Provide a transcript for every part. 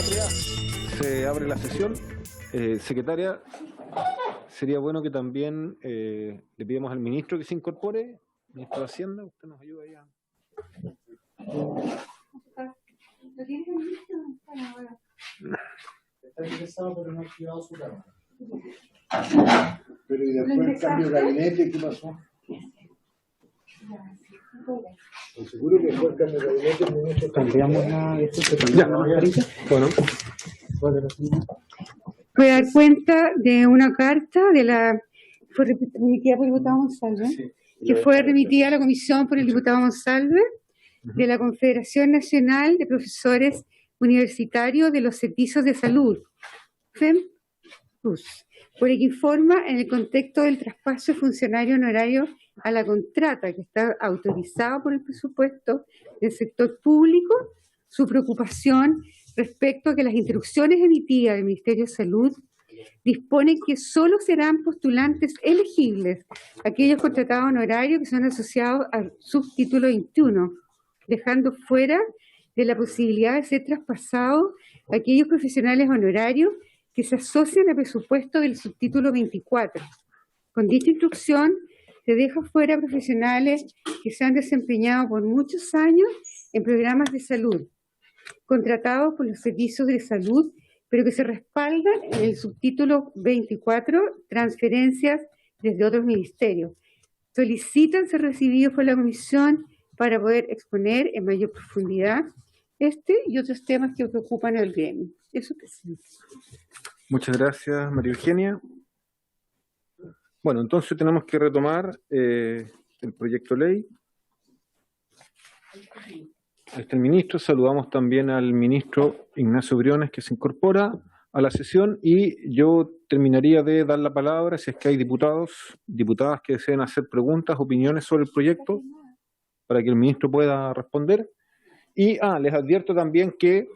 Patria. Se abre la sesión. Secretaria, sería bueno que también le pidamos al ministro que se incorpore. Ministro de Hacienda, usted nos ayuda ahí a... Está interesado, pero no ha activado su cámara. Pero y después el cambio de gabinete, ¿qué pasó? Seguro que después el cambio de gabinete el ministro cambiamos Bueno. Voy a dar cuenta de una carta de la fue remitida por el diputado Monsalve, Sí. que fue remitida a la comisión por el diputado Monsalve de la Confederación Nacional de Profesores Universitarios de los Servicios de Salud, FEMPUS, por el que informa en el contexto del traspaso de funcionario honorario a la contrata que está autorizado por el presupuesto del sector público, su preocupación respecto a que las instrucciones emitidas del Ministerio de Salud disponen que solo serán postulantes elegibles aquellos contratados honorarios que son asociados al subtítulo 21, dejando fuera de la posibilidad de ser traspasados aquellos profesionales honorarios que se asocian al presupuesto del subtítulo 24. Con dicha instrucción se deja fuera profesionales que se han desempeñado por muchos años en programas de salud, contratados por los servicios de salud, pero que se respaldan en el subtítulo 24, transferencias desde otros ministerios. Solicitan ser recibidos por la comisión para poder exponer en mayor profundidad este y otros temas que preocupan al gremio. Eso, presidente. Muchas gracias, María Eugenia. Bueno, entonces tenemos que retomar el proyecto de ley. Ahí está el ministro. Saludamos también al ministro Ignacio Briones, que se incorpora a la sesión, y yo terminaría de dar la palabra si es que hay diputados, diputadas que deseen hacer preguntas, opiniones sobre el proyecto, para que el ministro pueda responder. Y les advierto también que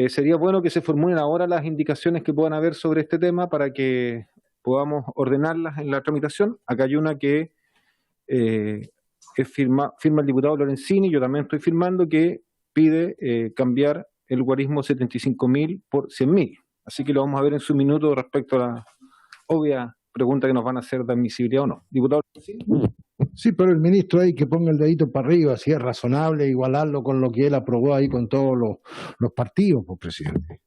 sería bueno que se formulen ahora las indicaciones que puedan haber sobre este tema para que podamos ordenarlas en la tramitación. Acá hay una que firma el diputado Lorenzini, yo también estoy firmando, que pide cambiar el guarismo 75.000 por 100.000. Así que lo vamos a ver en su minuto respecto a la obvia pregunta que nos van a hacer de admisibilidad o no. Diputado Lorenzini. Sí, pero el ministro ahí que ponga el dedito para arriba, si es razonable igualarlo con lo que él aprobó ahí con todos los partidos, pues, presidente.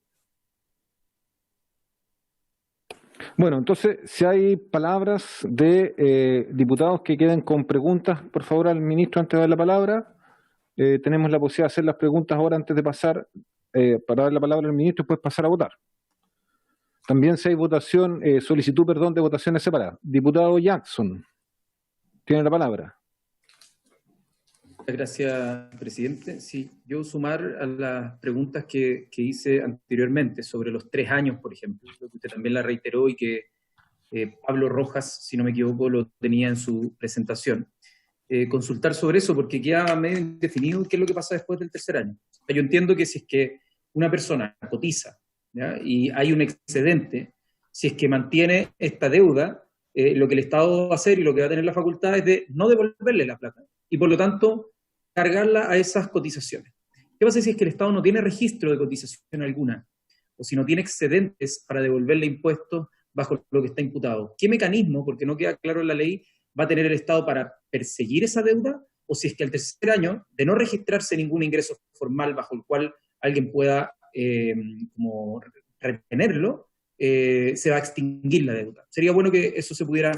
Bueno, entonces, si hay palabras de diputados que queden con preguntas, por favor, al ministro antes de dar la palabra. Tenemos la posibilidad de hacer las preguntas ahora antes de pasar, para dar la palabra al ministro y después pasar a votar. También si hay votación, solicitud, perdón, de votaciones separadas. Diputado Jackson, tiene la palabra. Muchas gracias, presidente. Sí, yo sumar a las preguntas que hice anteriormente sobre los 3 años, por ejemplo, que usted también la reiteró y que Pablo Rojas, si no me equivoco, lo tenía en su presentación. Consultar sobre eso, porque queda medio indefinido qué es lo que pasa después del 3er año. O sea, yo entiendo que si es que una persona cotiza, ¿ya?, y hay un excedente, si es que mantiene esta deuda, lo que el Estado va a hacer y lo que va a tener la facultad es de no devolverle la plata, y por lo tanto cargarla a esas cotizaciones. ¿Qué pasa si es que el Estado no tiene registro de cotización alguna, o si no tiene excedentes para devolverle impuestos bajo lo que está imputado? ¿Qué mecanismo, porque no queda claro en la ley, va a tener el Estado para perseguir esa deuda? O si es que al 3er año, de no registrarse ningún ingreso formal bajo el cual alguien pueda como retenerlo, se va a extinguir la deuda. Sería bueno que eso se pudiera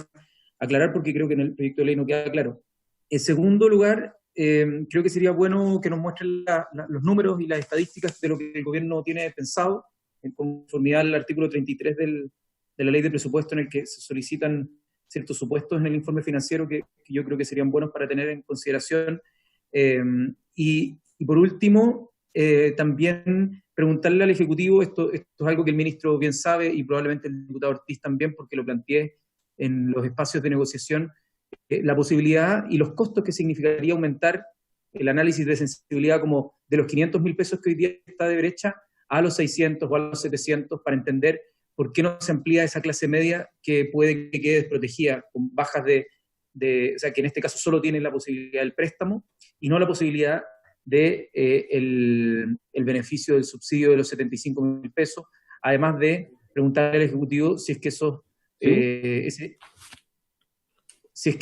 aclarar, porque creo que en el proyecto de ley no queda claro. En segundo lugar, creo que sería bueno que nos muestren los números y las estadísticas de lo que el gobierno tiene pensado, en conformidad al artículo 33 de la ley de presupuesto, en el que se solicitan ciertos supuestos en el informe financiero que yo creo que serían buenos para tener en consideración. Y por último, también preguntarle al Ejecutivo, esto es algo que el ministro bien sabe y probablemente el diputado Ortiz también, porque lo planteé en los espacios de negociación, la posibilidad y los costos que significaría aumentar el análisis de sensibilidad como de los 500.000 pesos que hoy día está de brecha a los 600 o a los 700, para entender por qué no se amplía esa clase media que puede que quede desprotegida con bajas o sea, que en este caso solo tiene la posibilidad del préstamo y no la posibilidad de el beneficio del subsidio de los 75.000 pesos, además de preguntarle al Ejecutivo si es que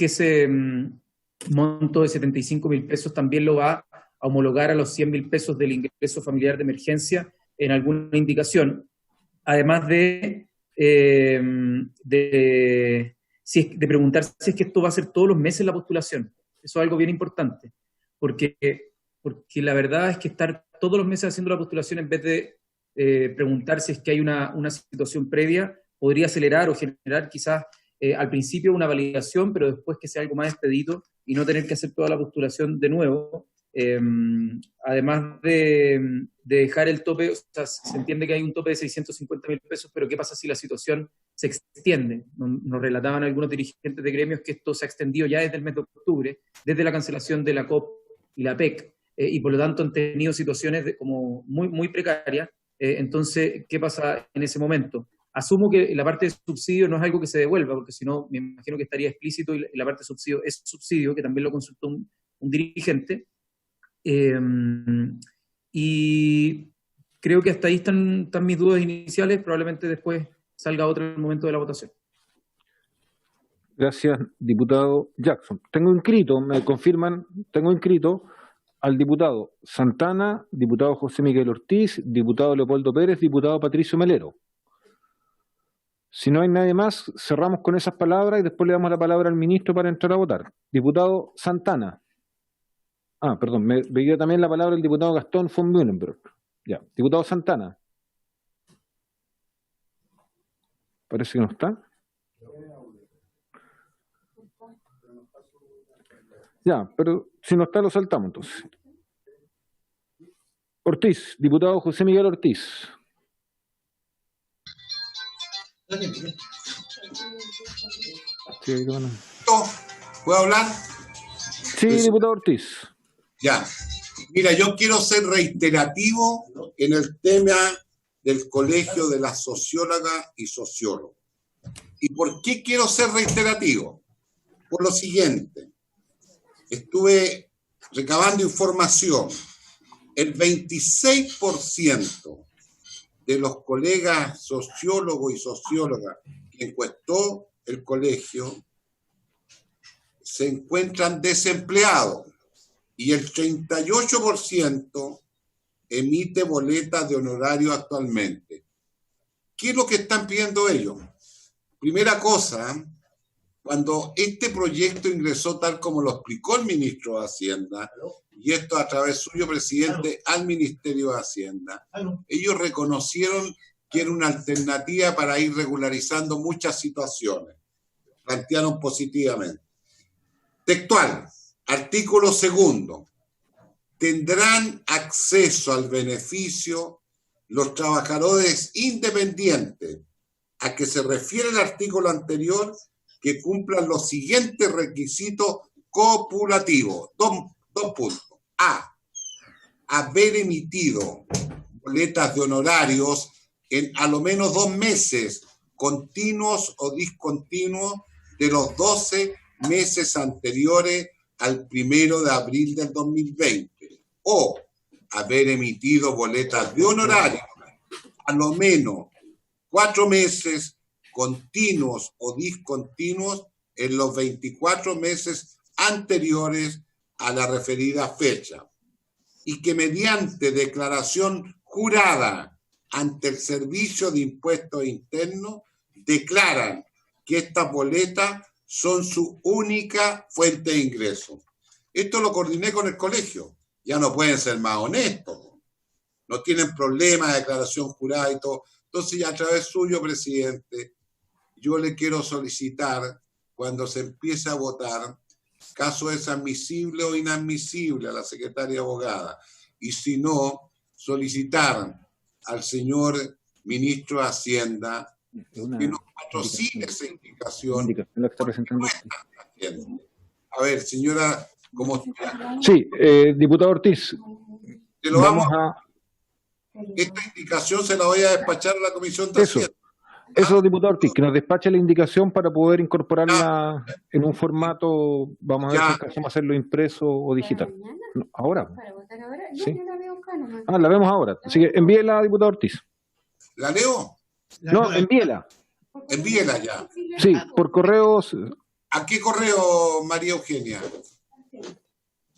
ese monto de 75.000 pesos también lo va a homologar a los 100.000 pesos del ingreso familiar de emergencia en alguna indicación, además de preguntar si es que esto va a ser todos los meses la postulación. Eso es algo bien importante, porque la verdad es que estar todos los meses haciendo la postulación en vez de preguntar si es que hay una situación previa, podría acelerar o generar quizás al principio una validación, pero después que sea algo más expedito y no tener que hacer toda la postulación de nuevo. Además de dejar el tope, o sea, se entiende que hay un tope de 650.000 pesos, pero ¿qué pasa si la situación se extiende? Nos relataban algunos dirigentes de gremios que esto se ha extendido ya desde el mes de octubre, desde la cancelación de la COP y la PEC, y por lo tanto han tenido situaciones como muy precarias. Entonces, ¿qué pasa en ese momento? Asumo que la parte de subsidio no es algo que se devuelva, porque si no, me imagino que estaría explícito, y la parte de subsidio es subsidio, que también lo consultó un dirigente. Y creo que hasta ahí están mis dudas iniciales, probablemente después salga otra en el momento de la votación. Gracias, diputado Jackson. Tengo inscrito, me confirman, tengo inscrito al diputado Santana, diputado José Miguel Ortiz, diputado Leopoldo Pérez, diputado Patricio Melero. Si no hay nadie más, cerramos con esas palabras y después le damos la palabra al ministro para entrar a votar. Diputado Santana. Perdón, me veía también la palabra el diputado Gastón von Mühlenberg. Ya, diputado Santana. Parece que no está. Ya, pero si no está lo saltamos entonces. Ortiz, diputado José Miguel Ortiz. ¿Puedo hablar? Sí, diputado Ortiz. Ya. Mira, yo quiero ser reiterativo en el tema del Colegio de las Sociólogas y Sociólogos. ¿Y por qué quiero ser reiterativo? Por lo siguiente. Estuve recabando información. El 26% de los colegas sociólogos y sociólogas que encuestó el colegio se encuentran desempleados y el 38% emite boletas de honorario actualmente. ¿Qué es lo que están pidiendo ellos? Primera cosa, cuando este proyecto ingresó tal como lo explicó el ministro de Hacienda, y esto a través suyo, presidente, al Ministerio de Hacienda, ellos reconocieron que era una alternativa para ir regularizando muchas situaciones. Plantearon positivamente. Textual, artículo 2. Tendrán acceso al beneficio los trabajadores independientes a que se refiere el artículo anterior que cumplan los siguientes requisitos copulativos. Dos puntos. A. Haber emitido boletas de honorarios en a lo menos 2 meses continuos o discontinuos de los 12 meses anteriores al 1 de abril del 2020. O haber emitido boletas de honorarios a lo menos 4 meses continuos o discontinuos en los 24 meses anteriores a la referida fecha, y que mediante declaración jurada ante el Servicio de Impuestos Internos declaran que estas boletas son su única fuente de ingreso. Esto lo coordiné con el colegio. Ya no pueden ser más honestos. No tienen problema de declaración jurada y todo. Entonces, ya a través suyo, presidente, yo le quiero solicitar, cuando se empiece a votar, caso es admisible o inadmisible a la secretaria abogada, y si no, solicitar al señor ministro de Hacienda que nos patrocine esa indicación. La que está presentando. A ver, señora, ¿cómo? Sí, diputado Ortiz. Esta indicación se la voy a despachar a la Comisión de Hacienda. Eso, diputado Ortiz, que nos despache la indicación para poder incorporarla en un formato, vamos a ver si alcanzamos a hacerlo impreso o digital. No, ahora. ¿Para votar ahora? No, Sí. yo la veo acá nomás. Ah, la vemos ahora. Así que envíela, diputado Ortiz. ¿La leo? No, envíela. Envíela ya. Sí, por correos. ¿A qué correo, María Eugenia?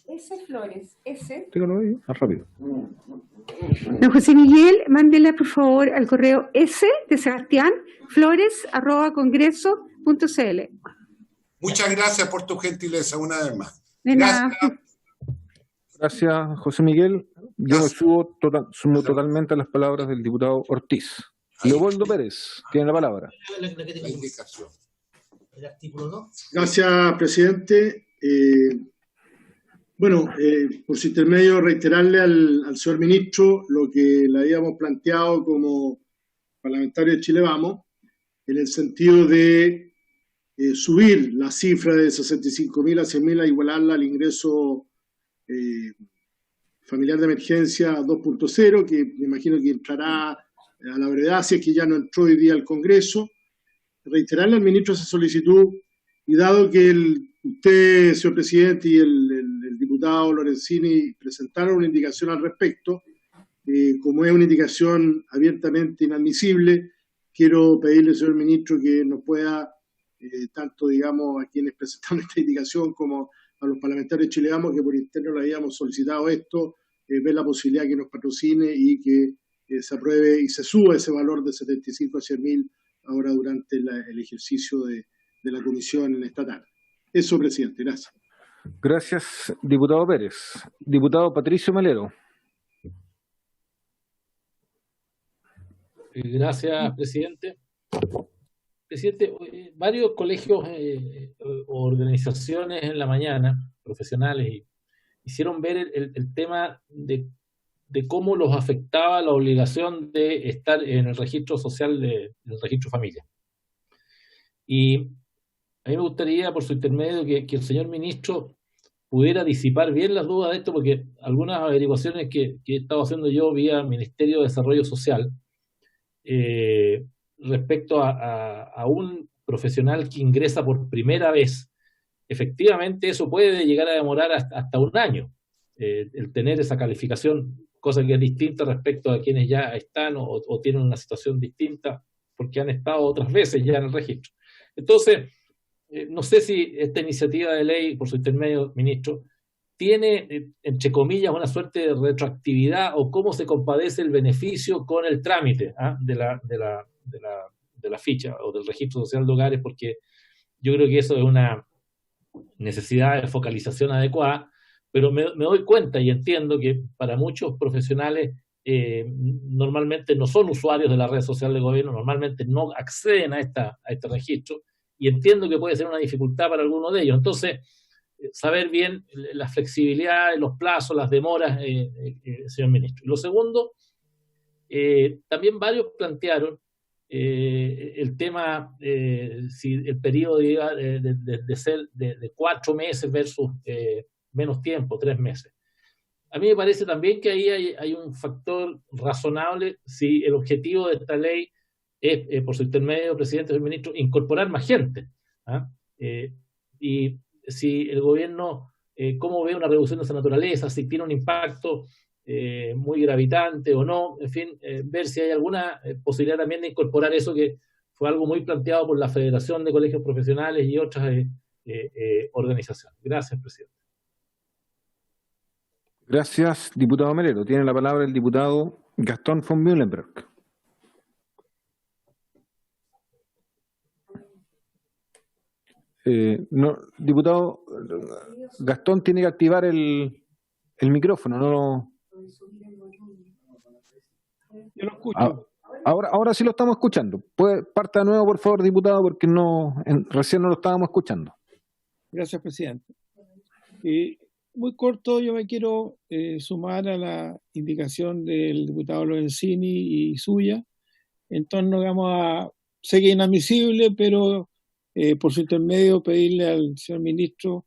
S. Flores, S. Dígalo ahí, más rápido. Don José Miguel, mándela por favor al correo S de Sebastián Flores @congreso.cl. Muchas gracias por tu gentileza una vez más. De nada. Gracias, José Miguel. Yo me sumo totalmente a las palabras del diputado Ortiz. Leopoldo Pérez tiene la palabra. La indicación. El artículo 2. Gracias, presidente. Por su intermedio, reiterarle al señor ministro lo que le habíamos planteado como parlamentario de Chile Vamos, en el sentido de subir la cifra de 65.000 a 100.000 a igualarla al ingreso familiar de emergencia 2.0, que me imagino que entrará a la brevedad, si es que ya no entró hoy día al Congreso. Reiterarle al ministro esa solicitud, y dado que usted, señor presidente, y el diputado Lorenzini presentaron una indicación al respecto, como es una indicación abiertamente inadmisible, quiero pedirle, señor ministro, que nos pueda, tanto, digamos, a quienes presentaron esta indicación como a los parlamentarios chilenos que por interno le habíamos solicitado esto, ver la posibilidad que nos patrocine y que se apruebe y se suba ese valor de 75 a 100.000 ahora durante el ejercicio de la comisión estatal. Eso, presidente. Gracias. Gracias, diputado Pérez. Diputado Patricio Melero. Gracias, presidente. Presidente, varios colegios o organizaciones en la mañana, profesionales, hicieron ver el tema de cómo los afectaba la obligación de estar en el registro social del registro familia. Y a mí me gustaría, por su intermedio, que el señor ministro pudiera disipar bien las dudas de esto, porque algunas averiguaciones que he estado haciendo yo vía Ministerio de Desarrollo Social, respecto a un profesional que ingresa por primera vez, efectivamente eso puede llegar a demorar hasta un año, el tener esa calificación, cosa que es distinta respecto a quienes ya están o tienen una situación distinta porque han estado otras veces ya en el registro. Entonces, no sé si esta iniciativa de ley, por su intermedio, ministro, tiene, entre comillas, una suerte de retroactividad, o cómo se compadece el beneficio con el trámite de la ficha o del registro social de hogares, porque yo creo que eso es una necesidad de focalización adecuada, pero me doy cuenta y entiendo que para muchos profesionales normalmente no son usuarios de la red social de gobierno, normalmente no acceden a este registro, y entiendo que puede ser una dificultad para algunos de ellos. Entonces, saber bien la flexibilidad, los plazos, las demoras, señor ministro. Y lo segundo, también varios plantearon el tema, si el periodo de ser de 4 meses versus menos tiempo, 3 meses. A mí me parece también que ahí hay un factor razonable si el objetivo de esta ley es, por su intermedio, presidente del ministro, incorporar más gente. Y si el gobierno, cómo ve una reducción de esa naturaleza, si tiene un impacto muy gravitante o no, en fin, ver si hay alguna posibilidad también de incorporar eso, que fue algo muy planteado por la Federación de Colegios Profesionales y otras organizaciones. Gracias, presidente. Gracias, diputado Melero. Tiene la palabra el diputado Gastón von Mühlenberg. No, diputado Gastón tiene que activar el micrófono, no. Yo lo escucho. Ahora sí lo estamos escuchando. Parta de nuevo, por favor, diputado, porque recién no lo estábamos escuchando. Gracias, presidente. Muy corto, yo me quiero sumar a la indicación del diputado Lorenzini y suya en torno, digamos, sé que es inadmisible, pero por su intermedio pedirle al señor ministro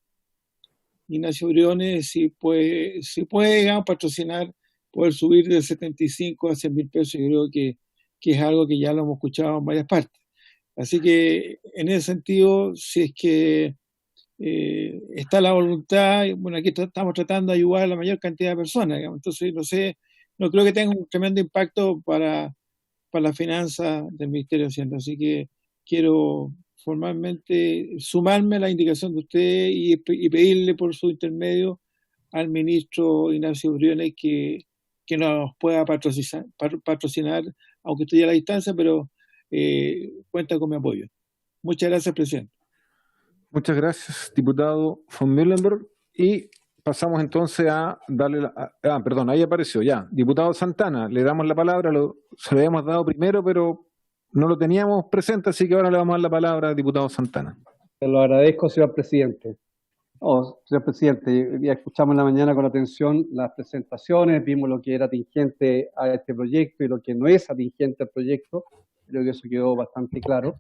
Ignacio Briones si puede, digamos, patrocinar, poder subir de 75 a 100.000 pesos. Yo creo que que es algo que ya lo hemos escuchado en varias partes. Así que en ese sentido, si es que está la voluntad, bueno, aquí estamos tratando de ayudar a la mayor cantidad de personas, digamos. Entonces, no sé, no creo que tenga un tremendo impacto para la finanza del Ministerio de Hacienda. Así que quiero formalmente sumarme a la indicación de usted y pedirle por su intermedio al ministro Ignacio Briones que nos pueda patrocinar, aunque estoy a la distancia, pero cuenta con mi apoyo. Muchas gracias, presidente. Muchas gracias, diputado von Müllenberg. Y pasamos entonces a darle perdón, ahí apareció ya. Diputado Santana, le damos la palabra, se lo habíamos dado primero, pero no lo teníamos presente, así que ahora le vamos a dar la palabra al diputado Santana. Se lo agradezco, señor presidente. Señor presidente, ya escuchamos en la mañana con atención las presentaciones, vimos lo que era atingente a este proyecto y lo que no es atingente al proyecto. Creo que eso quedó bastante claro.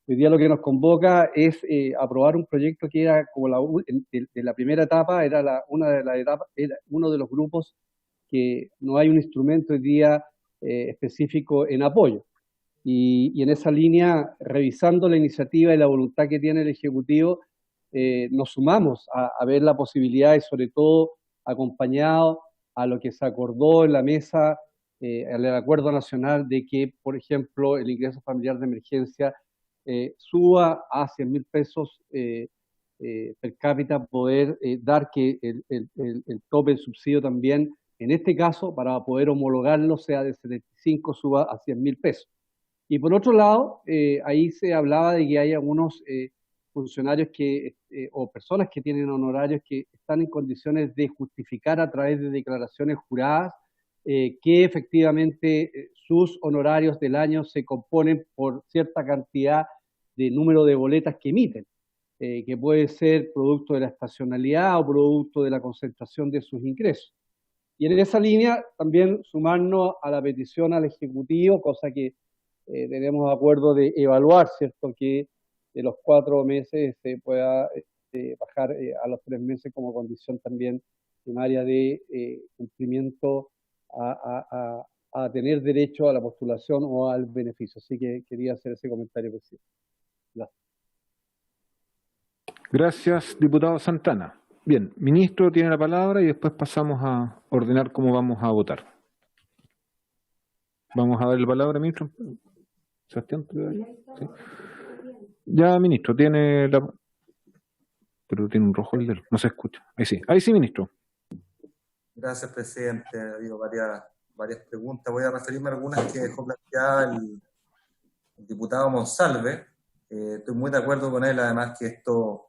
Hoy día lo que nos convoca es aprobar un proyecto que era como de la primera etapa, era una de las etapas, era uno de los grupos que no hay un instrumento hoy día específico en apoyo. Y en esa línea, revisando la iniciativa y la voluntad que tiene el Ejecutivo, nos sumamos a ver la posibilidad y sobre todo acompañado a lo que se acordó en la mesa, el acuerdo nacional de que, por ejemplo, el ingreso familiar de emergencia suba a 100.000 pesos per cápita, poder dar que el tope del subsidio también, en este caso, para poder homologarlo, sea de 75, suba a 100.000 pesos. Y por otro lado, ahí se hablaba de que hay algunos funcionarios o personas que tienen honorarios que están en condiciones de justificar a través de declaraciones juradas que efectivamente sus honorarios del año se componen por cierta cantidad de número de boletas que emiten, que puede ser producto de la estacionalidad o producto de la concentración de sus ingresos. Y en esa línea también sumarnos a la petición al Ejecutivo, cosa que tenemos acuerdo de evaluar, ¿cierto?, que de los 4 meses se pueda bajar a los 3 meses como condición también primaria de cumplimiento a tener derecho a la postulación o al beneficio. Así que quería hacer ese comentario, presidente. Gracias. Gracias, diputado Santana. Bien, ministro tiene la palabra y después pasamos a ordenar cómo vamos a votar. Vamos a darle la palabra, ministro. Sebastián, ¿sí? Ya, ministro, tiene la... Pero tiene un rojo el dedo, no se escucha. Ahí sí, ministro. Gracias, presidente. Ha habido varias preguntas. Voy a referirme a algunas que dejó planteada el diputado Monsalve. Estoy muy de acuerdo con él, además que esto,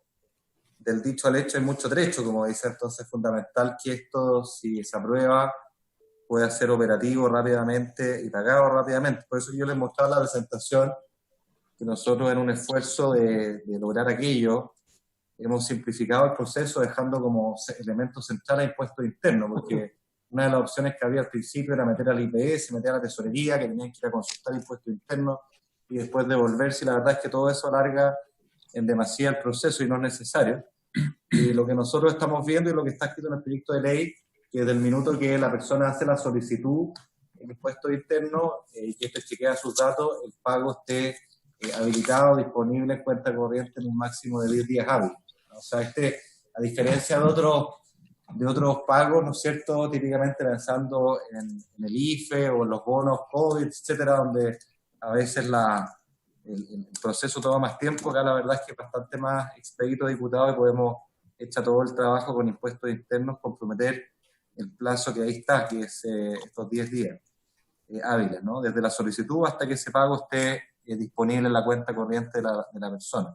del dicho al hecho hay mucho trecho, como dice, entonces es fundamental que esto, si se aprueba, pueda ser operativo rápidamente y pagado rápidamente. Por eso yo les mostraba la presentación que nosotros, en un esfuerzo de lograr aquello, hemos simplificado el proceso dejando como elemento central a impuestos internos, porque una de las opciones que había al principio era meter al IPS, meter a la tesorería, que tenían que ir a consultar impuestos internos y después devolverse, y la verdad es que todo eso alarga en demasía el proceso y no es necesario. Y lo que nosotros estamos viendo y lo que está escrito en el proyecto de ley, que desde el minuto que la persona hace la solicitud en impuestos internos y que chequea sus datos, el pago esté habilitado, disponible en cuenta corriente en un máximo de 10 días hábiles. O sea, a diferencia de otros pagos, ¿no es cierto?, típicamente pensando en el IFE o en los bonos COVID, etcétera, donde a veces el proceso toma más tiempo. Acá la verdad es que es bastante más expedito, diputado, y podemos echar todo el trabajo con impuestos internos, comprometer el plazo que ahí está, que es estos 10 días hábiles, ¿no?, desde la solicitud hasta que ese pago esté disponible en la cuenta corriente de la persona.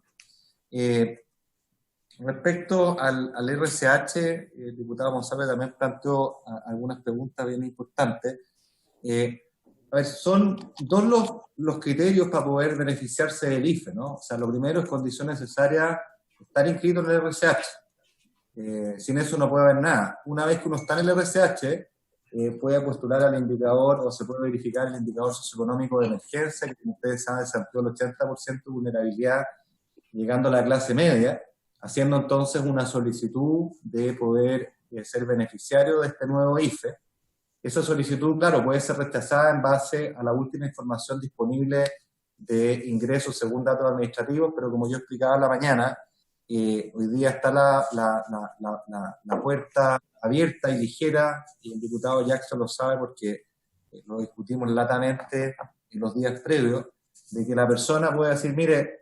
Respecto al RCH, el diputado Monsalve también planteó algunas preguntas bien importantes. A ver, son dos los criterios para poder beneficiarse del IFE, ¿no? O sea, lo primero es condición necesaria estar inscrito en el RCH. Sin eso no puede haber nada. Una vez que uno está en el RCH, puede postular al indicador o se puede verificar el indicador socioeconómico de emergencia, que como ustedes saben se amplió el 80% de vulnerabilidad llegando a la clase media, haciendo entonces una solicitud de poder ser beneficiario de este nuevo IFE. Esa solicitud, claro, puede ser rechazada en base a la última información disponible de ingresos según datos administrativos, pero como yo explicaba en la mañana, hoy día está la puerta abierta y ligera, y el diputado Jackson lo sabe porque lo discutimos latamente en los días previos, de que la persona puede decir, mire,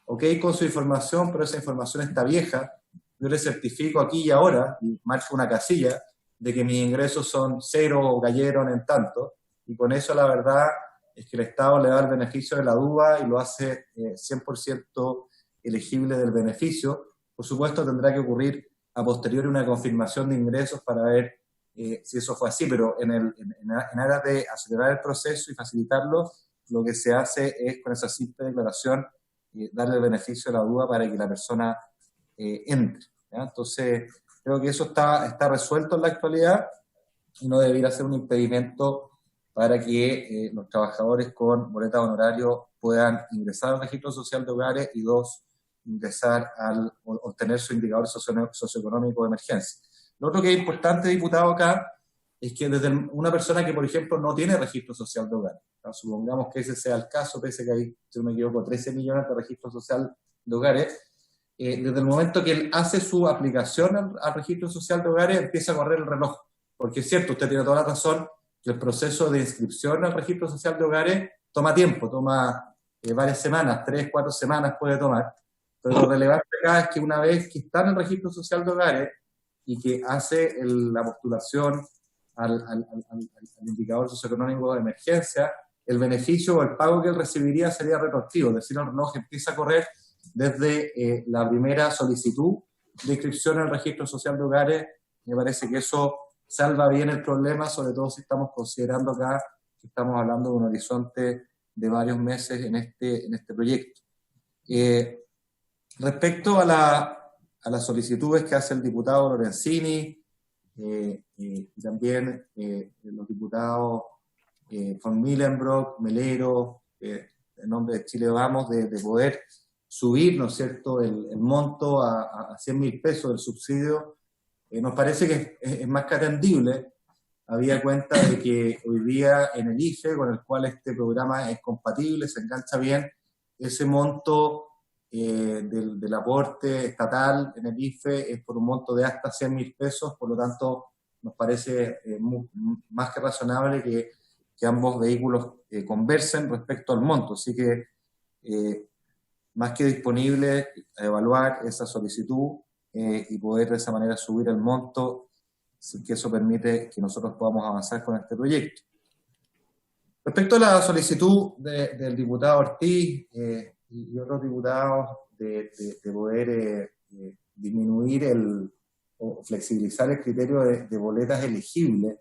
ok con su información, pero esa información está vieja, yo le certifico aquí y ahora, y marco una casilla, de que mis ingresos son cero o cayeron en tanto, y con eso la verdad es que el Estado le da el beneficio de la duda y lo hace 100% elegible del beneficio. Por supuesto tendrá que ocurrir a posteriori una confirmación de ingresos para ver si eso fue así, pero en aras de acelerar el proceso y facilitarlo, lo que se hace es con esa simple declaración darle el beneficio de la duda para que la persona entre, ¿ya? Entonces creo que eso está resuelto en la actualidad y no debería ser un impedimento para que los trabajadores con boleta de honorario puedan ingresar al registro social de hogares y ingresar al obtener su indicador socioeconómico de emergencia. Lo otro que es importante, diputado, acá, es que desde una persona que, por ejemplo, no tiene registro social de hogares, ¿no? Supongamos que ese sea el caso, pese que hay, si no me equivoco, 13 millones de registro social de hogares, desde el momento que él hace su aplicación al registro social de hogares, empieza a correr el reloj. Porque es cierto, usted tiene toda la razón, que el proceso de inscripción al registro social de hogares toma tiempo, toma varias semanas, 3, 4 semanas puede tomar. Pero lo relevante acá es que una vez que está en el registro social de hogares y que hace la postulación al indicador socioeconómico de emergencia, el beneficio o el pago que él recibiría sería retroactivo, es decir, el reloj empieza a correr desde la primera solicitud de inscripción al registro social de hogares. Me parece que eso salva bien el problema, sobre todo si estamos considerando acá que estamos hablando de un horizonte de varios meses en este proyecto. Respecto a las solicitudes que hace el diputado Lorenzini y también los diputados von Millenbrock, Melero, en nombre de Chile Vamos, de poder subir, ¿no es cierto?, el monto a 100.000 pesos del subsidio, nos parece que es más que atendible, habida cuenta de que hoy día en el IFE, con el cual este programa es compatible, se engancha bien, ese monto del aporte estatal en el IFE es por un monto de hasta 100.000 pesos, por lo tanto nos parece más que razonable que ambos vehículos conversen respecto al monto, así que más que disponible a evaluar esa solicitud y poder de esa manera subir el monto, si que eso permite que nosotros podamos avanzar con este proyecto. Respecto a la solicitud del diputado Ortiz y otros diputados de poder disminuir o flexibilizar el criterio de boletas elegibles,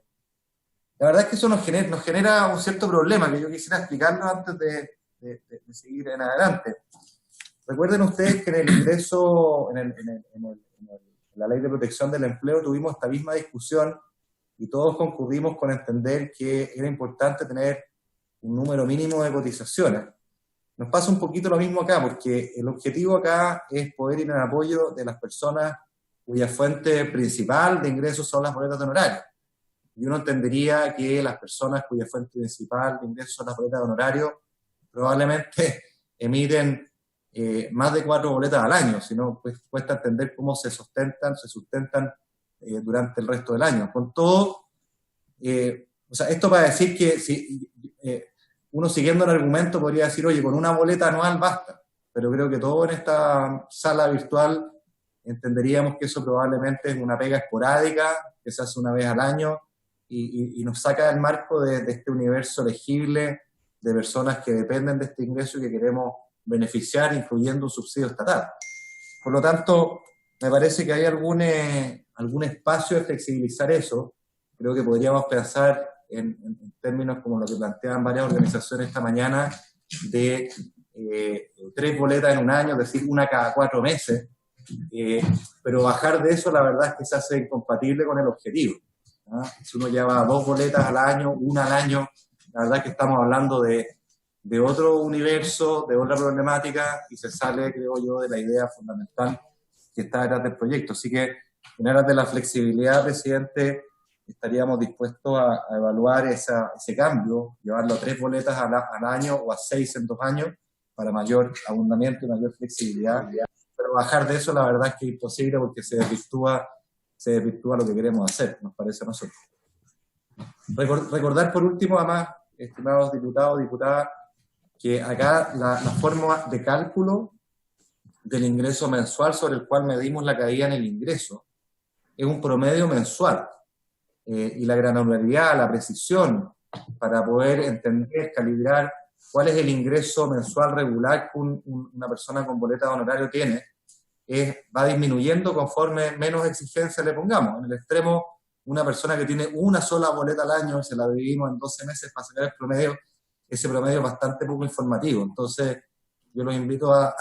la verdad es que eso nos genera un cierto problema que yo quisiera explicarlo antes de seguir en adelante. Recuerden ustedes que en el ingreso, en la Ley de Protección del Empleo tuvimos esta misma discusión y todos concurrimos con entender que era importante tener un número mínimo de cotizaciones. Nos pasa un poquito lo mismo acá, porque el objetivo acá es poder ir en apoyo de las personas cuya fuente principal de ingresos son las boletas de honorario. Y uno entendería que las personas cuya fuente principal de ingresos son las boletas de honorario probablemente emiten más de 4 boletas al año, si no pues, cuesta entender cómo se sustentan durante el resto del año. Con todo, o sea, esto para decir que si uno siguiendo el argumento podría decir, oye, con una boleta anual basta, pero creo que todos en esta sala virtual entenderíamos que eso probablemente es una pega esporádica, que se hace una vez al año, y nos saca del marco de este universo elegible de personas que dependen de este ingreso y que queremos beneficiar, incluyendo un subsidio estatal. Por lo tanto, me parece que hay algún espacio de flexibilizar eso. Creo que podríamos pensar en términos como lo que plantean varias organizaciones esta mañana, de 3 boletas en un año, es decir, una cada 4 meses, pero bajar de eso la verdad es que se hace incompatible con el objetivo, ¿no? Si uno lleva 2 boletas al año, una al año, la verdad es que estamos hablando de otro universo, de otra problemática, y se sale, creo yo, de la idea fundamental que está detrás del proyecto. Así que, en aras de la flexibilidad, presidente, estaríamos dispuestos a evaluar ese cambio, llevarlo a 3 boletas al año o a 6 en 2 años para mayor abundamiento y mayor flexibilidad. Pero bajar de eso la verdad es que es imposible porque se desvirtúa lo que queremos hacer, nos parece a nosotros. Recordar por último, además, estimados diputados, diputadas, que acá la forma de cálculo del ingreso mensual sobre el cual medimos la caída en el ingreso es un promedio mensual. Y la granularidad, la precisión para poder entender, calibrar cuál es el ingreso mensual regular que una persona con boleta de honorario tiene, va disminuyendo conforme menos exigencia le pongamos. En el extremo, una persona que tiene una sola boleta al año y se la dividimos en 12 meses para sacar el promedio, ese promedio es bastante poco informativo. Entonces, yo los invito a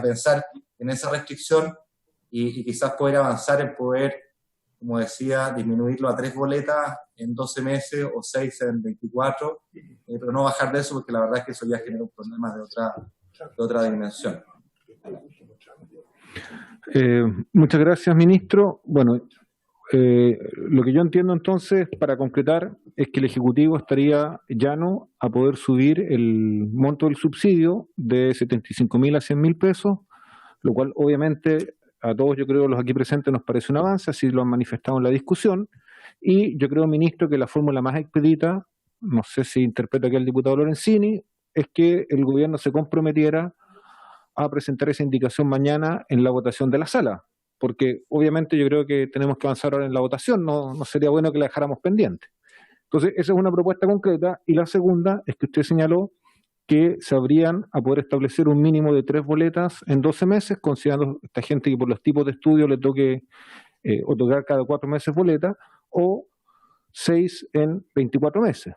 pensar en esa restricción y quizás poder avanzar en poder, como decía, disminuirlo a 3 boletas en 12 meses o 6 en 24, pero no bajar de eso porque la verdad es que eso ya genera un problema de otra dimensión. Muchas gracias, ministro. Bueno, lo que yo entiendo entonces, para concretar, es que el Ejecutivo estaría llano a poder subir el monto del subsidio de 75.000 a 100.000 pesos, lo cual obviamente a todos, yo creo, los aquí presentes nos parece un avance, así lo han manifestado en la discusión, y yo creo, ministro, que la fórmula más expedita, no sé si interpreta aquí el diputado Lorenzini, es que el gobierno se comprometiera a presentar esa indicación mañana en la votación de la sala, porque obviamente yo creo que tenemos que avanzar ahora en la votación, no sería bueno que la dejáramos pendiente. Entonces, esa es una propuesta concreta, y la segunda es que usted señaló que se habrían a poder establecer un mínimo de 3 boletas en 12 meses, considerando esta gente que por los tipos de estudio le toque otorgar cada 4 meses boletas, o 6 en 24 meses.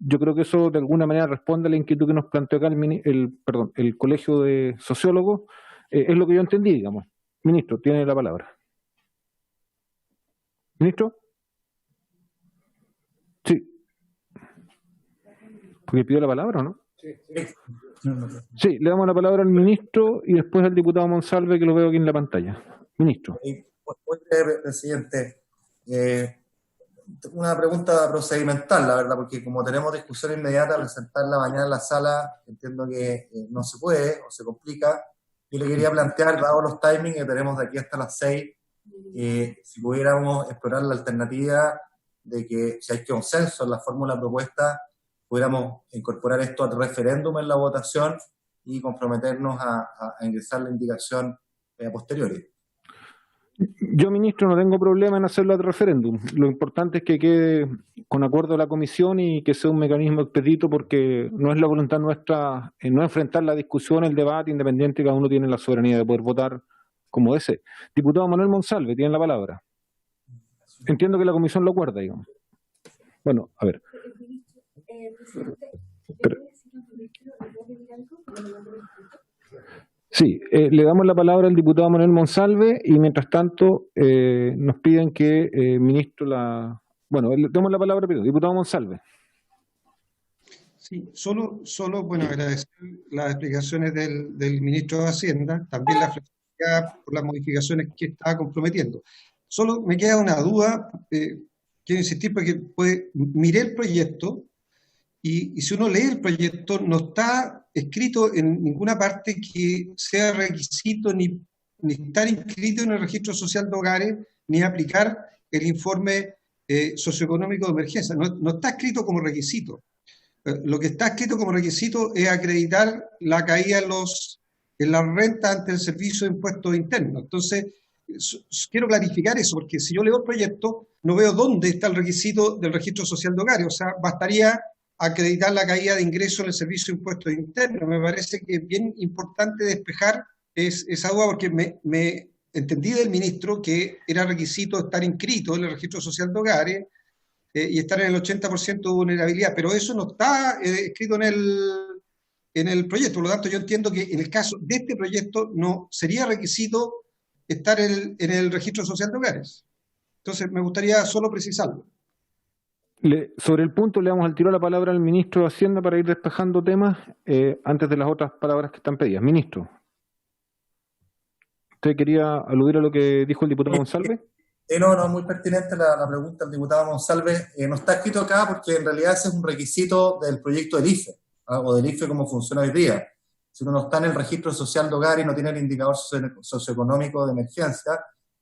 Yo creo que eso de alguna manera responde a la inquietud que nos planteó acá el Colegio de Sociólogos. Es lo que yo entendí, digamos. Ministro, tiene la palabra. ¿Ministro? Sí. ¿Porque pidió la palabra o no? Sí, le damos la palabra al ministro y después al diputado Monsalve, que lo veo aquí en la pantalla. Ministro. Muy breve, presidente. Una pregunta procedimental, la verdad, porque como tenemos discusión inmediata, presentarla mañana en la sala, entiendo que no se puede o se complica. Yo le quería plantear, dado los timings que tenemos de aquí hasta las 6, si pudiéramos explorar la alternativa de que, si hay consenso en la fórmula propuesta, pudiéramos incorporar esto al referéndum en la votación y comprometernos a ingresar la indicación a posteriori. Yo, ministro, no tengo problema en hacerlo al referéndum. Lo importante es que quede con acuerdo de la comisión y que sea un mecanismo expedito, porque no es la voluntad nuestra no enfrentar la discusión, el debate, independiente, cada uno tiene la soberanía de poder votar como desee. Diputado Manuel Monsalve, tiene la palabra. Entiendo que la comisión lo acuerda, digamos. Bueno, a ver. Sí, le damos la palabra al diputado Manuel Monsalve y mientras tanto nos piden que ministro Bueno, le damos la palabra primero. Diputado Monsalve. Sí, solo bueno, agradecer las explicaciones del ministro de Hacienda, también la flexibilidad por las modificaciones que estaba comprometiendo. Solo me queda una duda, quiero insistir porque miré el proyecto y si uno lee el proyecto no está escrito en ninguna parte que sea requisito ni estar inscrito en el registro social de hogares ni aplicar el informe socioeconómico de emergencia. No está escrito como requisito. Lo que está escrito como requisito es acreditar la caída en la renta ante el servicio de impuestos internos. Entonces, quiero clarificar eso, porque si yo leo el proyecto, no veo dónde está el requisito del registro social de hogares. O sea, bastaría acreditar la caída de ingresos en el servicio de impuestos internos. Me parece que es bien importante despejar esa duda, porque me entendí del ministro que era requisito estar inscrito en el registro social de hogares y estar en el 80% de vulnerabilidad, pero eso no está escrito en el proyecto. Por lo tanto, yo entiendo que en el caso de este proyecto no sería requisito estar en el registro social de hogares. Entonces, me gustaría solo precisarlo. Sobre el punto, le damos al tiro la palabra al ministro de Hacienda para ir despejando temas antes de las otras palabras que están pedidas. Ministro, ¿usted quería aludir a lo que dijo el diputado Monsalve? No, muy pertinente la pregunta del diputado Monsalve. No está escrito acá porque en realidad ese es un requisito del proyecto del IFE, o del IFE como funciona hoy día. Si uno no está en el registro social de hogar y no tiene el indicador socioeconómico de emergencia,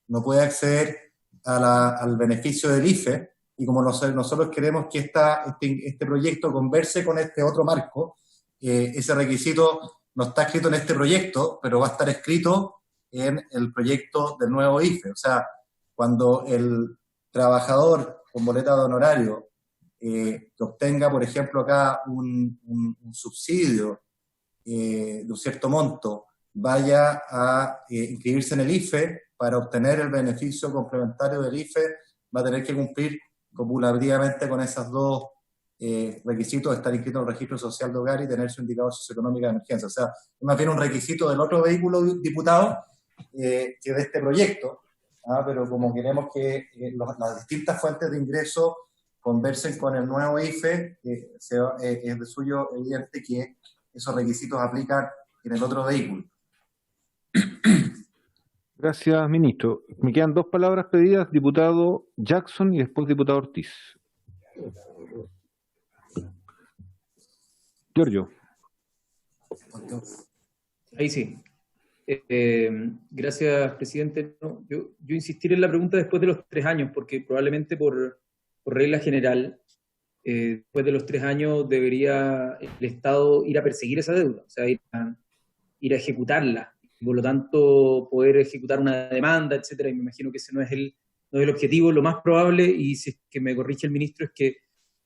no puede acceder al beneficio del IFE, y como nosotros queremos que este proyecto converse con este otro marco, ese requisito no está escrito en este proyecto, pero va a estar escrito en el proyecto del nuevo IFE. O sea, cuando el trabajador con boleta de honorario que obtenga, por ejemplo, acá un subsidio de un cierto monto, vaya a inscribirse en el IFE, para obtener el beneficio complementario del IFE, va a tener que cumplir copulativamente con esos dos requisitos de estar inscrito en el registro social de hogar y tener su indicador socioeconómico de emergencia. O sea, es más bien un requisito del otro vehículo, diputado, que de este proyecto. Pero como queremos que las distintas fuentes de ingreso conversen con el nuevo IFE, es de suyo evidente que esos requisitos aplican en el otro vehículo. Gracias, ministro. Me quedan dos palabras pedidas, diputado Jackson y después diputado Ortiz. Giorgio. Ahí sí. Gracias, presidente. No, yo insistiré en la pregunta después de los 3 años, porque probablemente por regla general, después de los 3 años debería el Estado ir a perseguir esa deuda, o sea, ir a ejecutarla, y por lo tanto poder ejecutar una demanda, etcétera, y me imagino que ese no es el objetivo. Lo más probable, y si es que me corrige el ministro, es que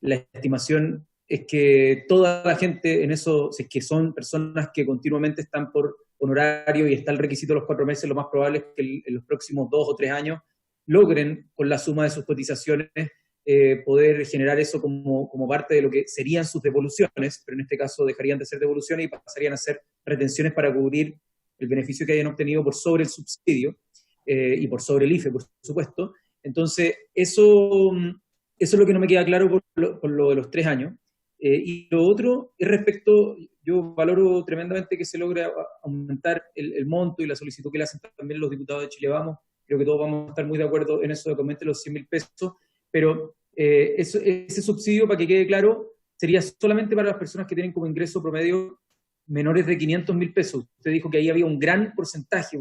la estimación es que toda la gente en eso, si es que son personas que continuamente están por honorario y está el requisito de los 4 meses, lo más probable es que en los próximos 2 o 3 años logren, con la suma de sus cotizaciones, poder generar eso como parte de lo que serían sus devoluciones, pero en este caso dejarían de ser devoluciones y pasarían a ser retenciones para cubrir el beneficio que hayan obtenido por sobre el subsidio y por sobre el IFE, por supuesto. Entonces, eso es lo que no me queda claro por lo de los 3 años. Y lo otro es respecto, yo valoro tremendamente que se logre aumentar el monto y la solicitud que le hacen también los diputados de Chile Vamos. Creo que todos vamos a estar muy de acuerdo en eso de que aumente los 100.000 pesos, pero ese subsidio, para que quede claro, sería solamente para las personas que tienen como ingreso promedio menores de 500.000 pesos. Usted dijo que ahí había un gran porcentaje,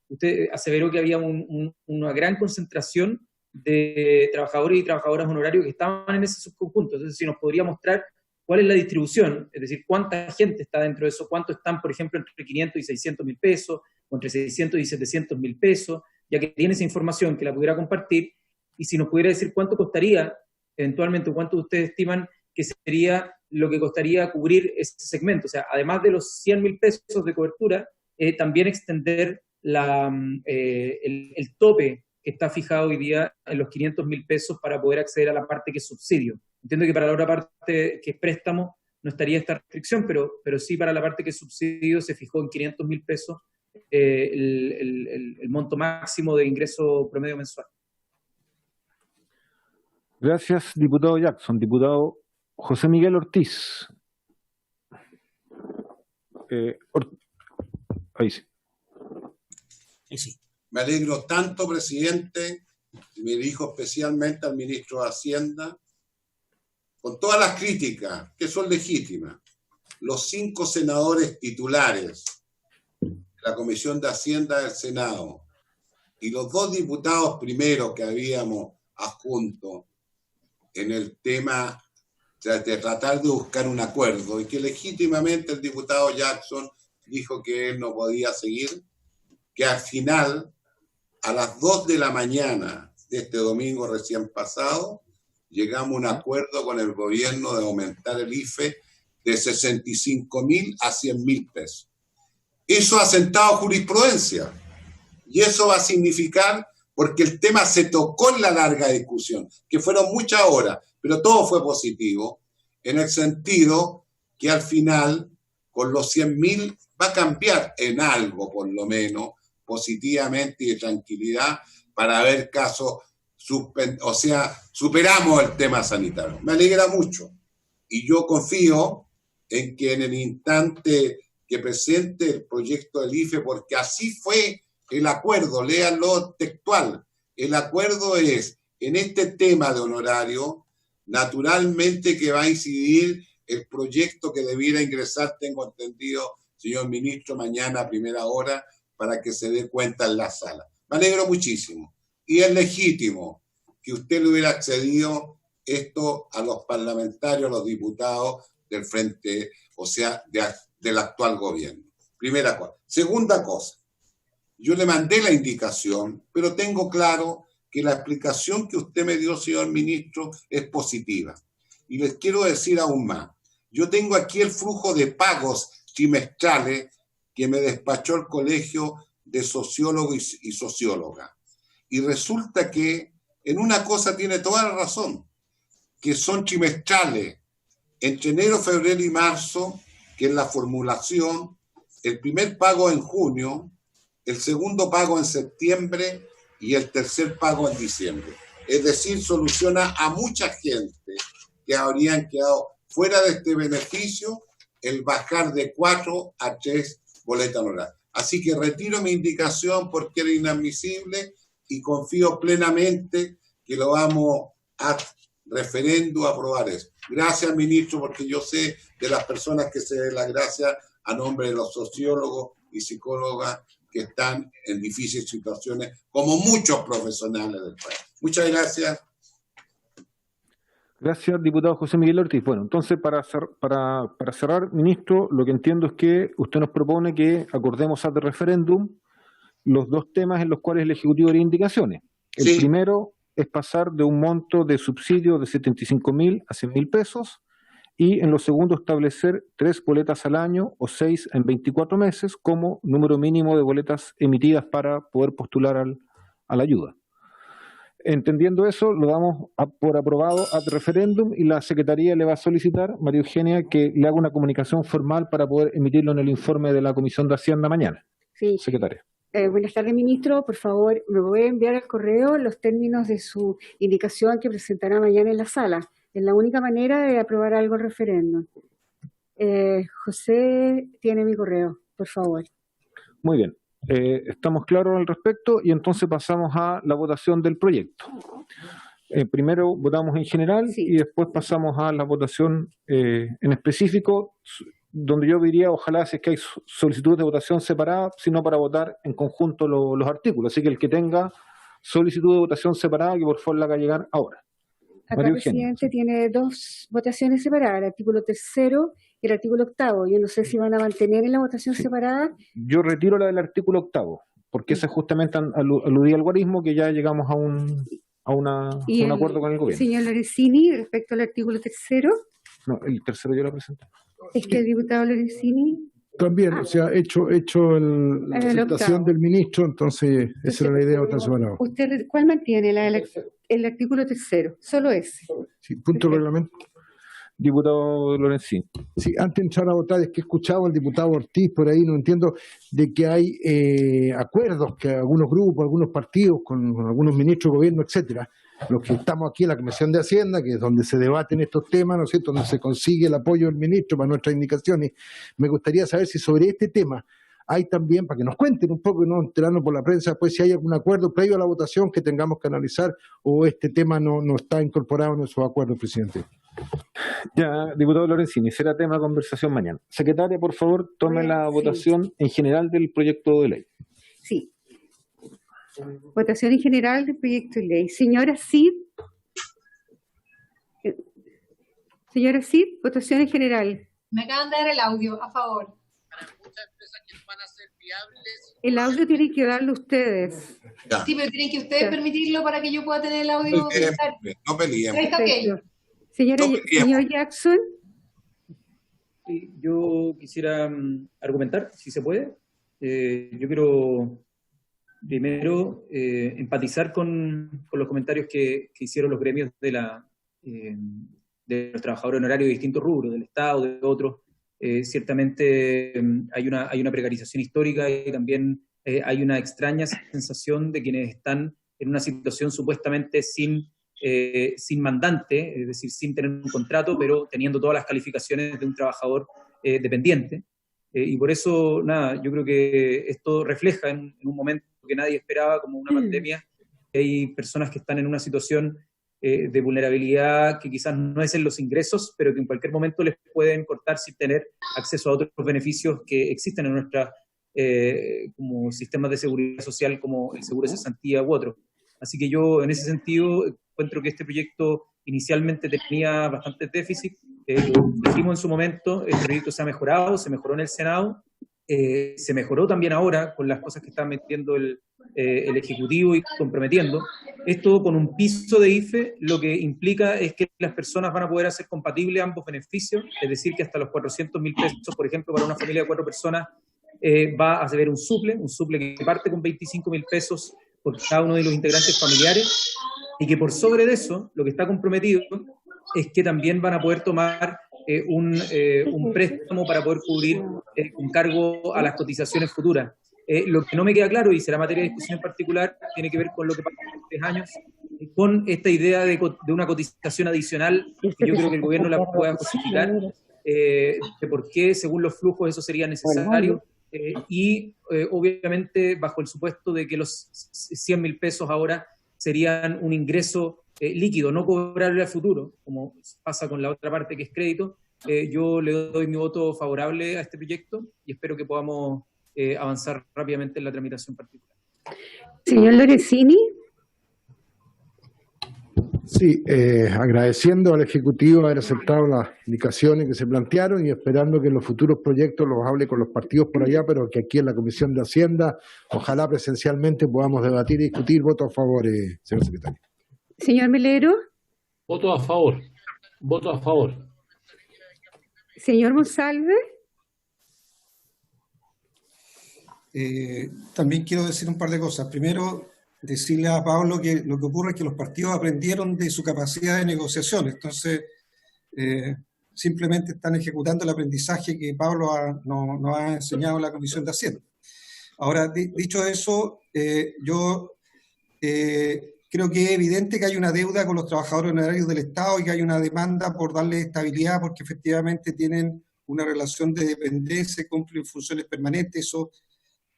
usted aseveró que había una gran concentración de trabajadores y trabajadoras honorarios que estaban en ese subconjunto. Entonces, si nos podría mostrar cuál es la distribución, es decir, cuánta gente está dentro de eso, cuánto están, por ejemplo, entre 500 y 600.000 pesos, o entre 600 y 700.000 pesos, ya que tiene esa información que la pudiera compartir, y si nos pudiera decir cuánto costaría, eventualmente, cuánto ustedes estiman que sería lo que costaría cubrir ese segmento. O sea, además de los 100.000 pesos de cobertura, también extender el tope que está fijado hoy día en los 500.000 pesos para poder acceder a la parte que es subsidio. Entiendo que para la otra parte que es préstamo no estaría esta restricción, pero sí para la parte que es subsidio se fijó en 500.000 pesos el monto máximo de ingreso promedio mensual. Gracias, diputado Jackson. Diputado José Miguel Ortiz. Ahí sí. Ahí sí. Me alegro tanto, presidente, y me dirijo especialmente al ministro de Hacienda, con todas las críticas, que son legítimas. Los 5 senadores titulares de la Comisión de Hacienda del Senado y los 2 diputados primeros que habíamos adjunto en el tema de tratar de buscar un acuerdo, y que legítimamente el diputado Jackson dijo que él no podía seguir, que al final, a las 2 de la mañana de este domingo recién pasado, llegamos a un acuerdo con el gobierno de aumentar el IFE de 65.000 a 100.000 pesos. Eso ha sentado jurisprudencia, y eso va a significar, porque el tema se tocó en la larga discusión, que fueron muchas horas, pero todo fue positivo, en el sentido que al final, con los 100.000, va a cambiar en algo, por lo menos, positivamente y de tranquilidad, para ver casos, o sea, superamos el tema sanitario. Me alegra mucho, y yo confío en que en el instante que presente el proyecto del IFE, porque así fue el acuerdo, léanlo textual, El acuerdo es, en este tema de honorario, naturalmente que va a incidir el proyecto que debiera ingresar, tengo entendido, señor ministro, mañana a primera hora, para que se dé cuenta en la sala. Me alegro muchísimo. Y es legítimo que usted le hubiera accedido esto a los parlamentarios, a los diputados del frente, o sea, del actual gobierno. Primera cosa. Segunda cosa, yo le mandé la indicación, pero tengo claro que la explicación que usted me dio, señor ministro, es positiva. Y les quiero decir aún más. Yo tengo aquí el flujo de pagos trimestrales que me despachó el Colegio de Sociólogos y Sociólogas. Y resulta que en una cosa tiene toda la razón, que son trimestrales, entre enero, febrero y marzo, que es la formulación, el primer pago en junio, el segundo pago en septiembre y el tercer pago en diciembre. Es decir, soluciona a mucha gente que habrían quedado fuera de este beneficio el bajar de 4 a 3 boletas honorarias. Así que retiro mi indicación porque era inadmisible y confío plenamente que lo vamos a referendo a aprobar eso. Gracias, ministro, porque yo sé de las personas que se den las gracias a nombre de los sociólogos y psicólogas que están en difíciles situaciones, como muchos profesionales del país. Muchas gracias. Gracias, diputado José Miguel Ortiz. Bueno, entonces, para cerrar, ministro, lo que entiendo es que usted nos propone que acordemos ad referéndum los dos temas en los cuales el Ejecutivo haría indicaciones. El primero es pasar de un monto de subsidio de 75.000 a 100.000 pesos y en lo segundo establecer 3 boletas al año o 6 en 24 meses como número mínimo de boletas emitidas para poder postular a la ayuda. Entendiendo eso, lo damos por aprobado ad referéndum y la Secretaría le va a solicitar, María Eugenia, que le haga una comunicación formal para poder emitirlo en el informe de la Comisión de Hacienda mañana. Sí. Secretaria. Buenas tardes, ministro. Por favor, me voy a enviar al correo los términos de su indicación que presentará mañana en la sala. Es la única manera de aprobar algo en referéndum. José tiene mi correo, por favor. Muy bien. Estamos claros al respecto y entonces pasamos a la votación del proyecto. Primero votamos en general y después pasamos a la votación en específico, donde yo diría, ojalá si es que hay solicitud de votación separada, sino para votar en conjunto los artículos. Así que el que tenga solicitud de votación separada, que por favor la haga llegar ahora. Acá el presidente tiene 2 votaciones separadas, el artículo 3º y el artículo 8º. Yo no sé si van a mantener en la votación separada. Yo retiro la del artículo 8º, porque ese justamente aludía al guarismo que ya llegamos a un acuerdo con el gobierno. Señor Lorenzini, respecto al artículo 3º. No, el tercero yo lo presenté. Es que el diputado Lorenzini... También, o sea, hecho la presentación del ministro, entonces esa era la idea de votar separado. ¿Usted cuál mantiene? El artículo 3º, solo ese. Sí, punto de reglamento. Diputado Lorenzini. Sí, antes de entrar a votar, es que he escuchado al diputado Ortiz por ahí, no entiendo, de que hay acuerdos que algunos grupos, algunos partidos, con algunos ministros de gobierno, etcétera, los que estamos aquí en la Comisión de Hacienda, que es donde se debaten estos temas, ¿no es cierto?, donde se consigue el apoyo del ministro para nuestras indicaciones. Me gustaría saber si sobre este tema hay también, para que nos cuenten un poco y no enterarnos por la prensa, pues si hay algún acuerdo previo a la votación que tengamos que analizar o este tema no está incorporado en esos acuerdos, presidente. Ya, diputado Lorenzini, será tema de conversación mañana. Secretaria, por favor, tome la votación en general del proyecto de ley. Sí. Votación en general del proyecto de ley. Señora Cid. Señora Cid, votación en general. Me acaban de dar el audio, a favor. El audio tienen que darlo ustedes. Ya. Sí, pero tienen que ustedes permitirlo para que yo pueda tener el audio. No peleemos. Señor Jackson. Sí, yo quisiera argumentar, si se puede. Yo quiero primero empatizar con los comentarios que hicieron los gremios de los trabajadores honorarios de distintos rubros, del Estado, de otros. Ciertamente hay una precarización histórica y también hay una extraña sensación de quienes están en una situación supuestamente sin mandante, es decir, sin tener un contrato, pero teniendo todas las calificaciones de un trabajador dependiente. Y por eso, nada, yo creo que esto refleja en un momento que nadie esperaba, como una pandemia, hay personas que están en una situación de vulnerabilidad que quizás no es en los ingresos, pero que en cualquier momento les pueden cortar sin tener acceso a otros beneficios que existen en nuestras como sistemas de seguridad social, como el seguro de cesantía u otro. Así que yo, en ese sentido, encuentro que este proyecto inicialmente tenía bastantes déficits. Dijimos en su momento, el proyecto se ha mejorado, se mejoró en el Senado, se mejoró también ahora con las cosas que está metiendo el Ejecutivo y comprometiendo. Esto con un piso de IFE lo que implica es que las personas van a poder hacer compatibles ambos beneficios, es decir, que hasta los 400.000 pesos, por ejemplo, para una familia de 4 personas, va a haber un suple que parte con 25.000 pesos por cada uno de los integrantes familiares, y que por sobre de eso, lo que está comprometido es que también van a poder tomar un préstamo para poder cubrir un cargo a las cotizaciones futuras. Lo que no me queda claro, y será materia de discusión en particular, tiene que ver con lo que pasa en 3 años, con esta idea de una cotización adicional, que yo creo que el gobierno la pueda justificar, de por qué, según los flujos, eso sería necesario, y obviamente bajo el supuesto de que los 100.000 pesos ahora serían un ingreso líquido, no cobrable al futuro, como pasa con la otra parte que es crédito. Yo le doy mi voto favorable a este proyecto y espero que podamos avanzar rápidamente en la tramitación particular. Señor Lorenzini. Sí, agradeciendo al Ejecutivo haber aceptado las indicaciones que se plantearon y esperando que en los futuros proyectos los hable con los partidos por allá, pero que aquí en la Comisión de Hacienda, ojalá presencialmente podamos debatir y discutir. Voto a favor, señor secretario. Señor Melero. Voto a favor. Voto a favor. Señor Monsalve. También quiero decir un par de cosas. Primero, decirle a Pablo que lo que ocurre es que los partidos aprendieron de su capacidad de negociación. Entonces, simplemente están ejecutando el aprendizaje que Pablo nos ha enseñado en la Comisión de Hacienda. Ahora, dicho eso, yo creo que es evidente que hay una deuda con los trabajadores honorarios del Estado y que hay una demanda por darle estabilidad porque efectivamente tienen una relación de dependencia, cumplen funciones permanentes. Eso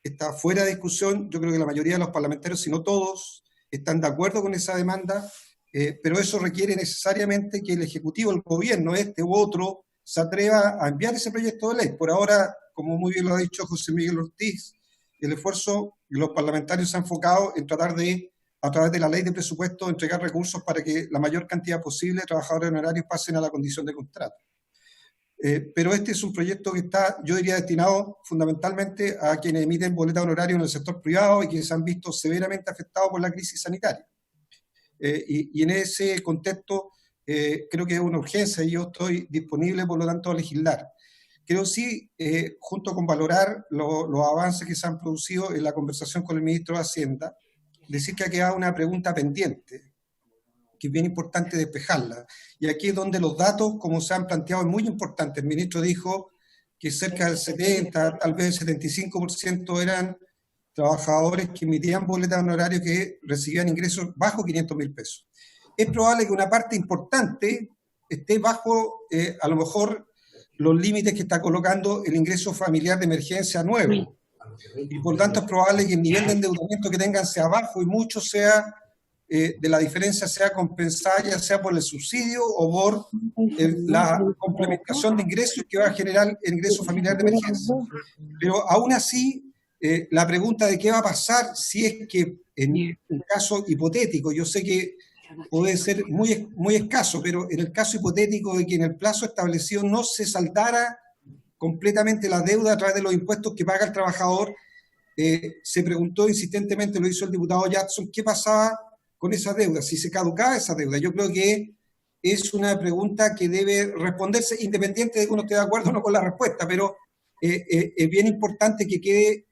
está fuera de discusión. Yo creo que la mayoría de los parlamentarios, si no todos, están de acuerdo con esa demanda, pero eso requiere necesariamente que el Ejecutivo, el Gobierno, este u otro, se atreva a enviar ese proyecto de ley. Por ahora, como muy bien lo ha dicho José Miguel Ortiz, el esfuerzo de los parlamentarios se ha enfocado en tratar de, a través de la ley de presupuesto, entregar recursos para que la mayor cantidad posible de trabajadores honorarios pasen a la condición de contrato. Pero este es un proyecto que está, yo diría, destinado fundamentalmente a quienes emiten boletas honorarios en el sector privado y quienes se han visto severamente afectados por la crisis sanitaria. Y en ese contexto creo que es una urgencia y yo estoy disponible, por lo tanto, a legislar. Creo sí, junto con valorar los avances que se han producido en la conversación con el ministro de Hacienda, decir que ha quedado una pregunta pendiente, que es bien importante despejarla. Y aquí es donde los datos, como se han planteado, es muy importante. El ministro dijo que cerca del 70, tal vez el 75% eran trabajadores que emitían boletas honorarios que recibían ingresos bajo 500.000 pesos. Es probable que una parte importante esté bajo, a lo mejor, los límites que está colocando el ingreso familiar de emergencia nuevo. Y por tanto es probable que el nivel de endeudamiento que tengan sea bajo y mucho sea de la diferencia sea compensada ya sea por el subsidio o por la complementación de ingresos que va a generar el ingreso familiar de emergencia. Pero aún así, la pregunta de qué va a pasar si es que en un caso hipotético, yo sé que puede ser muy escaso, pero en el caso hipotético de que en el plazo establecido no se saldara completamente la deuda a través de los impuestos que paga el trabajador, se preguntó insistentemente, lo hizo el diputado Jackson, ¿qué pasaba con esa deuda? Si se caducaba esa deuda. Yo creo que es una pregunta que debe responderse independiente de que uno esté de acuerdo o no con la respuesta, pero es bien importante que quede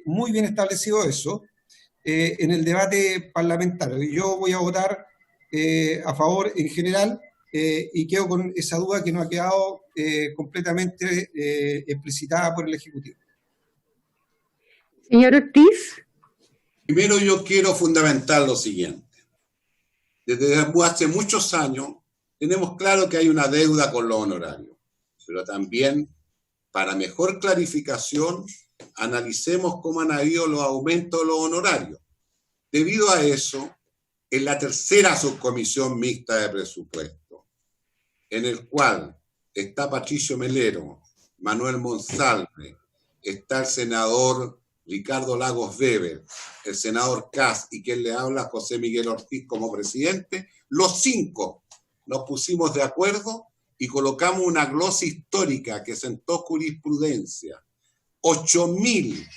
muy bien establecido eso en el debate parlamentario. Yo voy a votar a favor en general y quedo con esa duda que no ha quedado completamente explicitada por el Ejecutivo. Señor Ortiz. Primero yo quiero fundamentar lo siguiente. Desde hace muchos años tenemos claro que hay una deuda con los honorarios, pero también para mejor clarificación analicemos cómo han habido los aumentos de los honorarios. Debido a eso, en la tercera subcomisión mixta de presupuesto, en el cual está Patricio Melero, Manuel Monsalve, está el senador Ricardo Lagos Weber, el senador Kass y quien le habla, José Miguel Ortiz como presidente, los 5 nos pusimos de acuerdo y colocamos una glosa histórica que sentó jurisprudencia. 8.000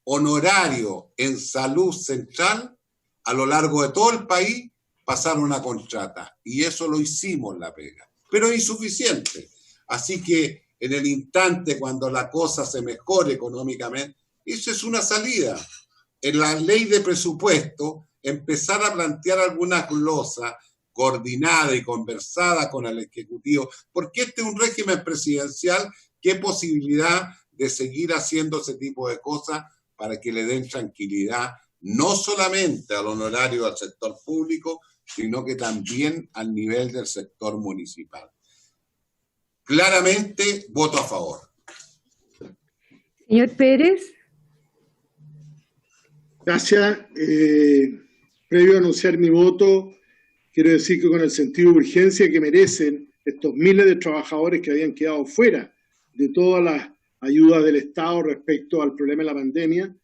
honorarios en salud central a lo largo de todo el país pasaron a contrata. Y eso lo hicimos la pega. Pero es insuficiente. Así que en el instante cuando la cosa se mejore económicamente, eso es una salida. En la ley de presupuesto, empezar a plantear algunas glosas coordinada y conversada con el Ejecutivo, porque este es un régimen presidencial, qué posibilidad de seguir haciendo ese tipo de cosas para que le den tranquilidad, no solamente al honorario del sector público, sino que también al nivel del sector municipal. Claramente, voto a favor. Señor Pérez. Gracias. Previo a anunciar mi voto, quiero decir que con el sentido de urgencia que merecen estos miles de trabajadores que habían quedado fuera de todas las ayudas del Estado respecto al problema de la pandemia,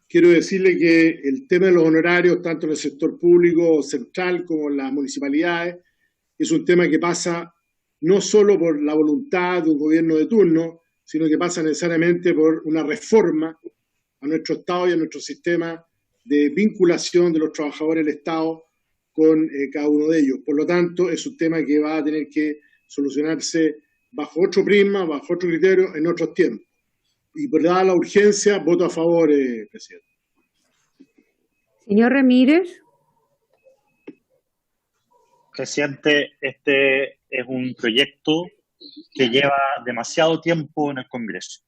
quiero decirle que el tema de los honorarios, tanto en el sector público central como en las municipalidades, es un tema que pasa no solo por la voluntad de un gobierno de turno, sino que pasa necesariamente por una reforma a nuestro Estado y a nuestro sistema de vinculación de los trabajadores del Estado con cada uno de ellos. Por lo tanto, es un tema que va a tener que solucionarse bajo otro prisma, bajo otro criterio, en otros tiempos. Y por dada la urgencia, voto a favor, presidente. Señor Ramírez. Presidente, este es un proyecto que lleva demasiado tiempo en el Congreso.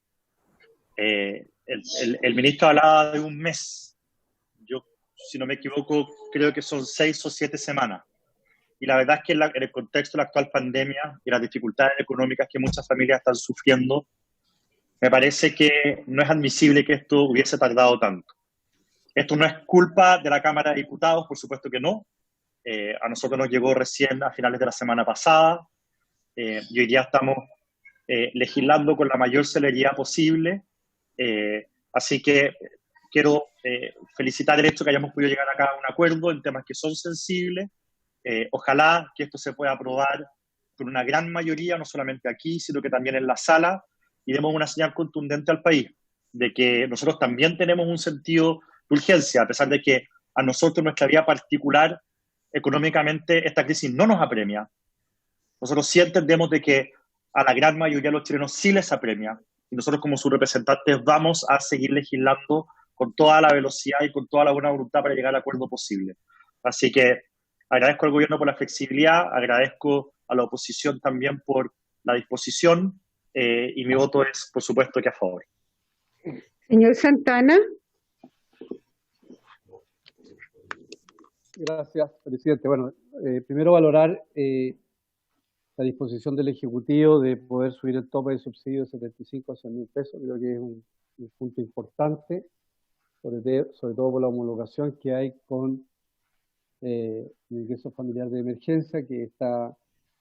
El ministro hablaba de un mes. Yo, si no me equivoco, creo que son 6 o 7 semanas. Y la verdad es que en el contexto de la actual pandemia y las dificultades económicas que muchas familias están sufriendo, me parece que no es admisible que esto hubiese tardado tanto. Esto no es culpa de la Cámara de Diputados, por supuesto que no. A nosotros nos llegó recién a finales de la semana pasada y hoy día estamos legislando con la mayor celeridad posible. Así que quiero felicitar el hecho que hayamos podido llegar acá a un acuerdo en temas que son sensibles. Ojalá que esto se pueda aprobar con una gran mayoría, no solamente aquí, sino que también en la sala, y demos una señal contundente al país de que nosotros también tenemos un sentido de urgencia, a pesar de que a nosotros, nuestra vida particular, económicamente, esta crisis no nos apremia. Nosotros sí entendemos de que a la gran mayoría de los chilenos sí les apremia, y nosotros como sus representantes vamos a seguir legislando con toda la velocidad y con toda la buena voluntad para llegar al acuerdo posible. Así que agradezco al gobierno por la flexibilidad, agradezco a la oposición también por la disposición, y mi voto es, por supuesto, que a favor. Señor Santana. Gracias, presidente. Bueno, primero valorar la disposición del Ejecutivo de poder subir el tope de subsidio de 75 a 100.000 pesos. Creo que es un punto importante, sobre todo por la homologación que hay con el ingreso familiar de emergencia, que está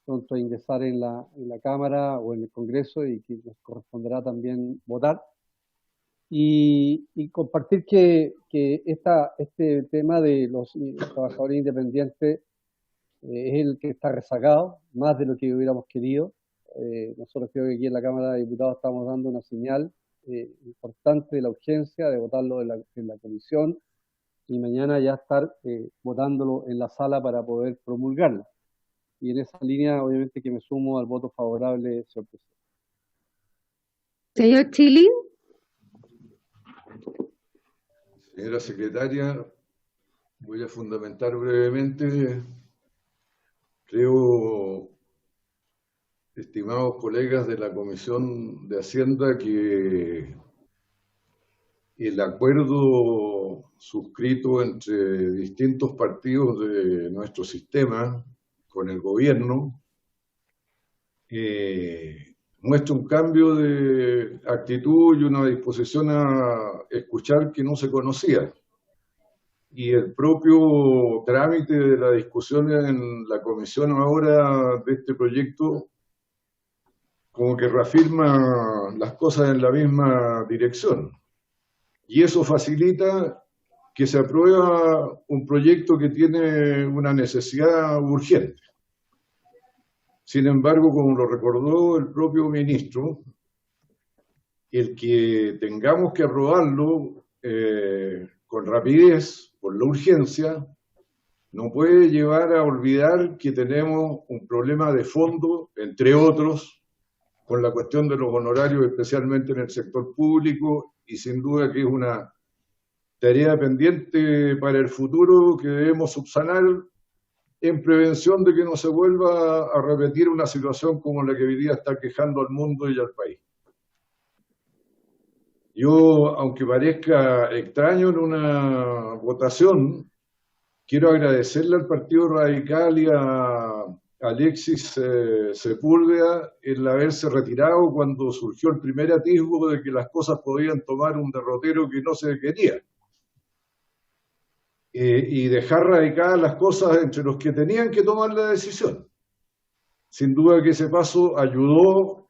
pronto a ingresar en la Cámara o en el Congreso y que nos corresponderá también votar. Y compartir que este tema de los trabajadores independientes es el que está rezagado, más de lo que hubiéramos querido. Nosotros creo que aquí en la Cámara de Diputados estamos dando una señal importante de la urgencia de votarlo en la comisión y mañana ya estar votándolo en la sala para poder promulgarlo. Y en esa línea, obviamente, que me sumo al voto favorable, señor presidente. Señor Chilin. Señora secretaria, voy a fundamentar brevemente. Creo, estimados colegas de la Comisión de Hacienda, que el acuerdo suscrito entre distintos partidos de nuestro sistema con el gobierno muestra un cambio de actitud y una disposición a escuchar que no se conocía. y el propio trámite de la discusión en la comisión ahora de este proyecto como que reafirma las cosas en la misma dirección. Y eso facilita que se aprueba un proyecto que tiene una necesidad urgente. Sin embargo, como lo recordó el propio ministro, el que tengamos que aprobarlo con rapidez, por la urgencia, no puede llevar a olvidar que tenemos un problema de fondo, entre otros, con la cuestión de los honorarios, especialmente en el sector público, y sin duda que es una tarea pendiente para el futuro que debemos subsanar en prevención de que no se vuelva a repetir una situación como la que hoy día está quejando al mundo y al país. Yo, aunque parezca extraño en una votación, quiero agradecerle al Partido Radical y a Alexis Sepúlveda el haberse retirado cuando surgió el primer atisbo de que las cosas podían tomar un derrotero que no se quería. Y dejar radicadas las cosas entre los que tenían que tomar la decisión. Sin duda que ese paso ayudó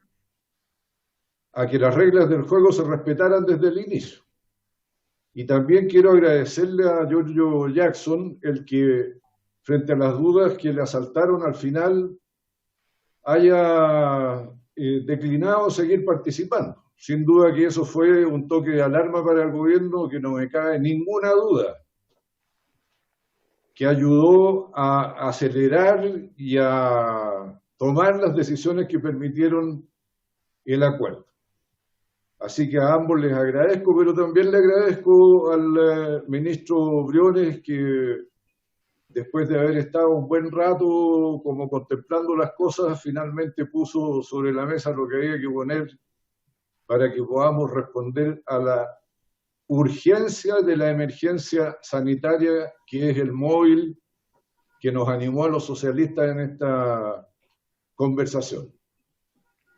a que las reglas del juego se respetaran desde el inicio. Y también quiero agradecerle a Giorgio Jackson el que, frente a las dudas que le asaltaron al final, haya declinado seguir participando. Sin duda que eso fue un toque de alarma para el gobierno que no me cabe ninguna duda, que ayudó a acelerar y a tomar las decisiones que permitieron el acuerdo. Así que a ambos les agradezco, pero también le agradezco al ministro Briones que después de haber estado un buen rato como contemplando las cosas, finalmente puso sobre la mesa lo que había que poner para que podamos responder a la urgencia de la emergencia sanitaria, que es el móvil que nos animó a los socialistas en esta conversación.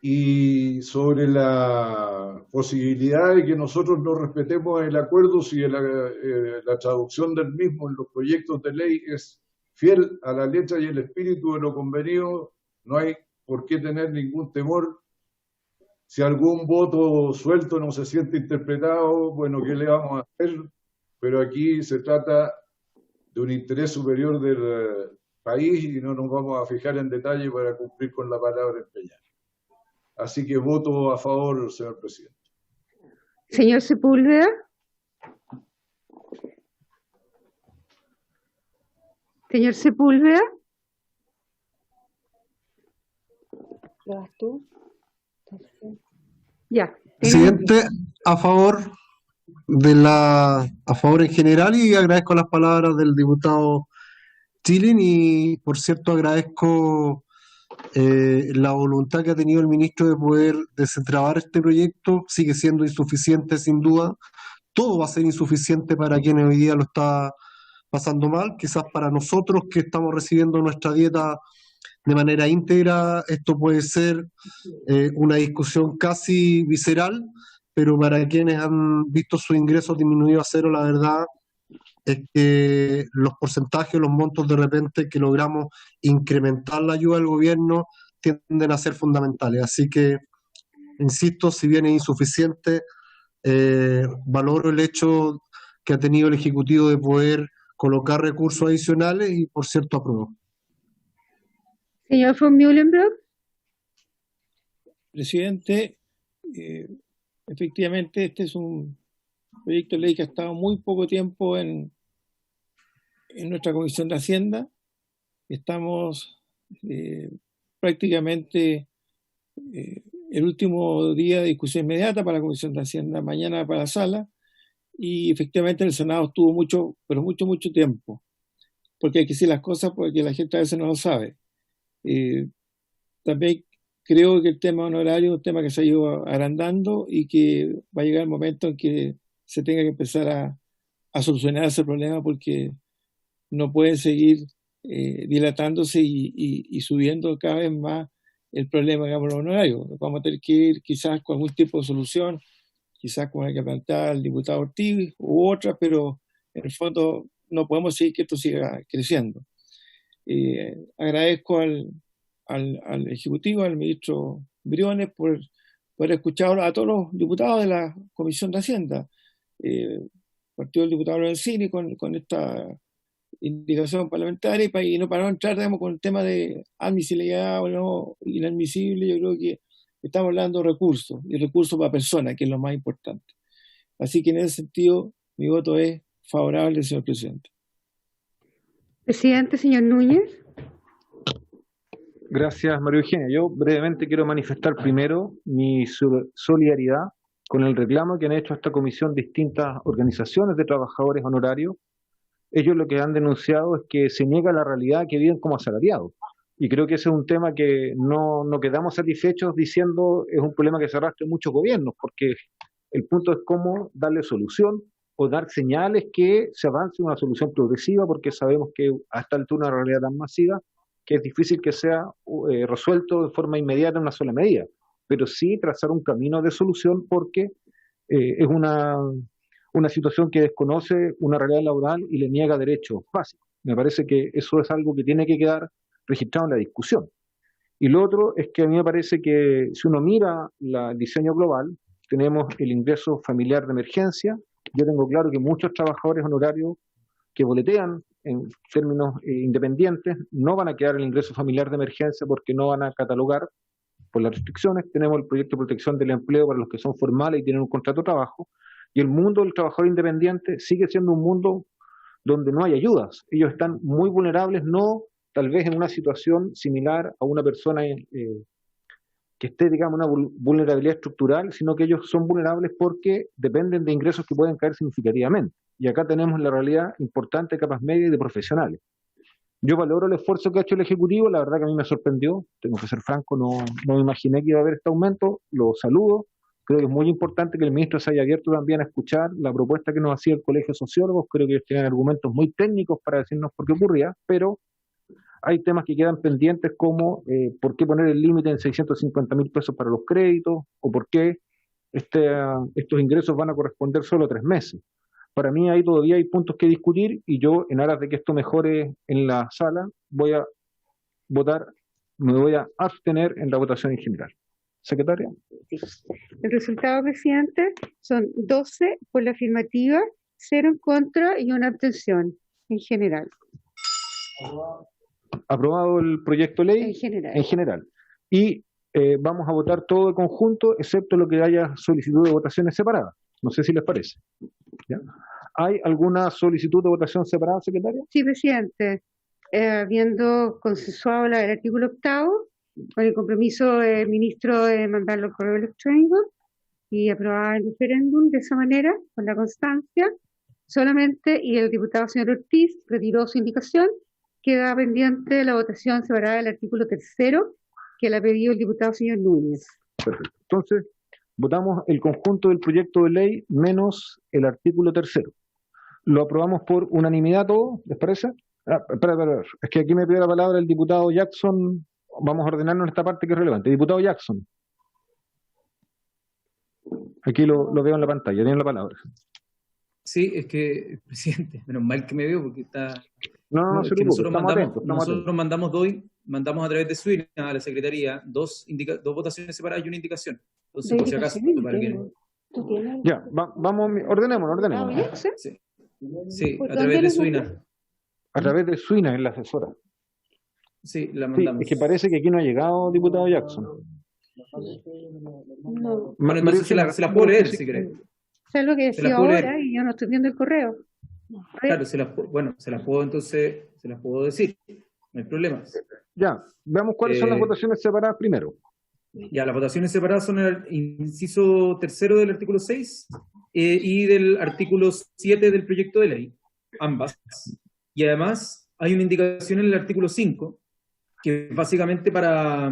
Y sobre la posibilidad de que nosotros no respetemos el acuerdo si la traducción del mismo en los proyectos de ley es fiel a la letra y el espíritu de lo convenido, no hay por qué tener ningún temor. Si algún voto suelto no se siente interpretado, bueno, ¿qué le vamos a hacer? Pero aquí se trata de un interés superior del país y no nos vamos a fijar en detalle para cumplir con la palabra empeñada. Así que voto a favor, señor presidente. Señor Sepúlveda. Señor Sepúlveda. ¿Lo vas tú? Ya. Presidente, a favor a favor en general, y agradezco las palabras del diputado Chilin y por cierto agradezco la voluntad que ha tenido el ministro de poder desentrabar este proyecto. Sigue siendo insuficiente sin duda, todo va a ser insuficiente para quienes hoy día lo está pasando mal, quizás para nosotros que estamos recibiendo nuestra dieta de manera íntegra, esto puede ser una discusión casi visceral, pero para quienes han visto sus ingresos disminuidos a cero, la verdad es que los porcentajes, los montos de repente que logramos incrementar la ayuda del gobierno tienden a ser fundamentales. Así que, insisto, si bien es insuficiente, valoro el hecho que ha tenido el Ejecutivo de poder colocar recursos adicionales y, por cierto, apruebo. Señor von Mühlenbrock. Presidente, efectivamente este es un proyecto de ley que ha estado muy poco tiempo en nuestra Comisión de Hacienda. Estamos prácticamente el último día de discusión inmediata para la Comisión de Hacienda, mañana para la sala, y efectivamente en el Senado estuvo mucho, pero mucho tiempo, porque hay que decir las cosas porque la gente a veces no lo sabe. También creo que el tema honorario es un tema que se ha ido agrandando y que va a llegar el momento en que se tenga que empezar a solucionar ese problema, porque no puede seguir dilatándose y subiendo cada vez más el problema, digamos, los honorarios. Vamos a tener que ir quizás con algún tipo de solución, quizás como la que plantea el diputado Ortiz u otra, pero en el fondo no podemos seguir que esto siga creciendo. Agradezco al Ejecutivo, al ministro Briones, por escuchar a todos los diputados de la Comisión de Hacienda. Partió el diputado Lorenzini con esta indicación parlamentaria y no para no entrar, digamos, con el tema de admisibilidad o no inadmisible. Yo creo que estamos hablando de recursos, y recursos para personas, que es lo más importante. Así que en ese sentido, mi voto es favorable, señor presidente. Presidente, señor Núñez. Gracias, María Eugenia. Yo brevemente quiero manifestar primero mi solidaridad con el reclamo que han hecho a esta comisión distintas organizaciones de trabajadores honorarios. Ellos lo que han denunciado es que se niega la realidad que viven como asalariados. Y creo que ese es un tema que no quedamos satisfechos diciendo es un problema que se arrastra en muchos gobiernos, porque el punto es cómo darle solución o dar señales que se avance una solución progresiva, porque sabemos que a esta altura una realidad tan masiva que es difícil que sea resuelto de forma inmediata en una sola medida, pero sí trazar un camino de solución, porque es una situación que desconoce una realidad laboral y le niega derechos básicos. Me parece que eso es algo que tiene que quedar registrado en la discusión. Y lo otro es que a mí me parece que si uno mira el diseño global, tenemos el ingreso familiar de emergencia. Yo tengo claro que muchos trabajadores honorarios que boletean en términos independientes no van a quedar en el ingreso familiar de emergencia porque no van a catalogar por las restricciones. Tenemos el proyecto de protección del empleo para los que son formales y tienen un contrato de trabajo, y el mundo del trabajador independiente sigue siendo un mundo donde no hay ayudas. Ellos están muy vulnerables, no tal vez en una situación similar a una persona que esté, digamos, una vulnerabilidad estructural, sino que ellos son vulnerables porque dependen de ingresos que pueden caer significativamente. Y acá tenemos la realidad importante de capas medias y de profesionales. Yo valoro el esfuerzo que ha hecho el Ejecutivo, la verdad que a mí me sorprendió, tengo que ser franco, no me imaginé que iba a haber este aumento, lo saludo. Creo que es muy importante que el ministro se haya abierto también a escuchar la propuesta que nos hacía el Colegio de Sociólogos. Creo que ellos tienen argumentos muy técnicos para decirnos por qué ocurría, pero hay temas que quedan pendientes, como por qué poner el límite en 650.000 pesos para los créditos, o por qué estos ingresos van a corresponder solo a 3 meses. Para mí ahí todavía hay puntos que discutir, y yo, en aras de que esto mejore en la sala, voy a abstener en la votación en general. Secretaria. El resultado, presidente, son 12 por la afirmativa, 0 en contra y 1 abstención en general. Aprobado el proyecto de ley en general. Y vamos a votar todo de conjunto, excepto lo que haya solicitud de votaciones separadas. No sé si les parece. ¿Ya? ¿Hay alguna solicitud de votación separada, secretaria? Sí, presidente. Habiendo consensuado el artículo 8º, con el compromiso del ministro de mandarlo por correo electrónico y aprobar el referéndum de esa manera, con la constancia, solamente, y el diputado señor Ortiz retiró su indicación, queda pendiente la votación separada del artículo 3º, que la ha pedido el diputado señor Núñez. Perfecto. Entonces, votamos el conjunto del proyecto de ley menos el artículo 3º. Lo aprobamos por unanimidad todo, ¿les parece? Espera. Es que aquí me pide la palabra el diputado Jackson. Vamos a ordenarnos en esta parte que es relevante. Diputado Jackson. Aquí lo veo en la pantalla, tiene la palabra. Sí, es que, presidente, menos mal que me veo porque está... No se preocupe, nosotros mandamos a través de SWINA a la Secretaría dos votaciones separadas y una indicación. Entonces, por si acaso, para que... Ya, vamos, ordenémonos. Sí, a través de SWINA. A través de SWINA, en la asesora. Sí, la mandamos. Sí, es que parece que aquí no ha llegado, diputado Jackson. No. Bueno, entonces se la puedo leer, si querés. Eso es lo que decía ahora y yo no estoy viendo el correo. Claro, se las puedo decir, no hay problema. Ya, veamos cuáles son las votaciones separadas primero. Ya, las votaciones separadas son el inciso 3º del artículo 6 y del artículo 7 del proyecto de ley, ambas. Y además hay una indicación en el artículo 5, que básicamente para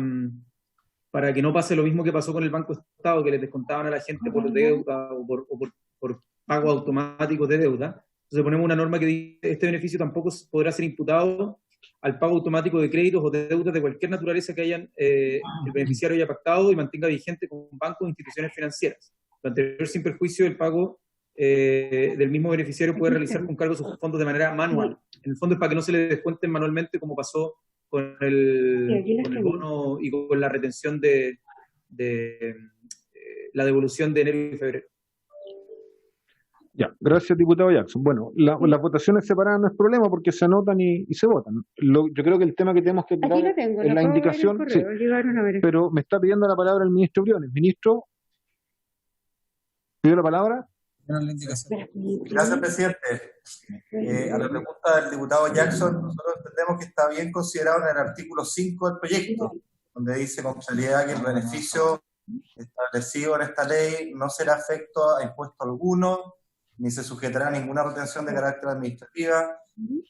que no pase lo mismo que pasó con el Banco Estado, que les descontaban a la gente por deuda o por pago automático de deuda. Entonces ponemos una norma que dice que este beneficio tampoco podrá ser imputado al pago automático de créditos o de deudas de cualquier naturaleza que el beneficiario haya pactado y mantenga vigente con bancos o instituciones financieras. Lo anterior sin perjuicio del pago del mismo beneficiario puede realizar con cargo sus fondos de manera manual. En el fondo es para que no se le descuenten manualmente como pasó con el bono y con la retención de la devolución de enero y febrero. Ya, gracias, diputado Jackson. Bueno, las votaciones separadas no es problema porque se anotan y se votan. Yo creo que el tema que tenemos que Aquí la tengo, es la indicación, correo, sí, pero me está pidiendo la palabra el ministro Briones. Ministro, ¿pidió la palabra? Gracias, presidente. A la pregunta del diputado Jackson, nosotros entendemos que está bien considerado en el artículo 5 del proyecto, donde dice con claridad que el beneficio establecido en esta ley no será afecto a impuesto alguno, ni se sujetará a ninguna retención de carácter administrativa,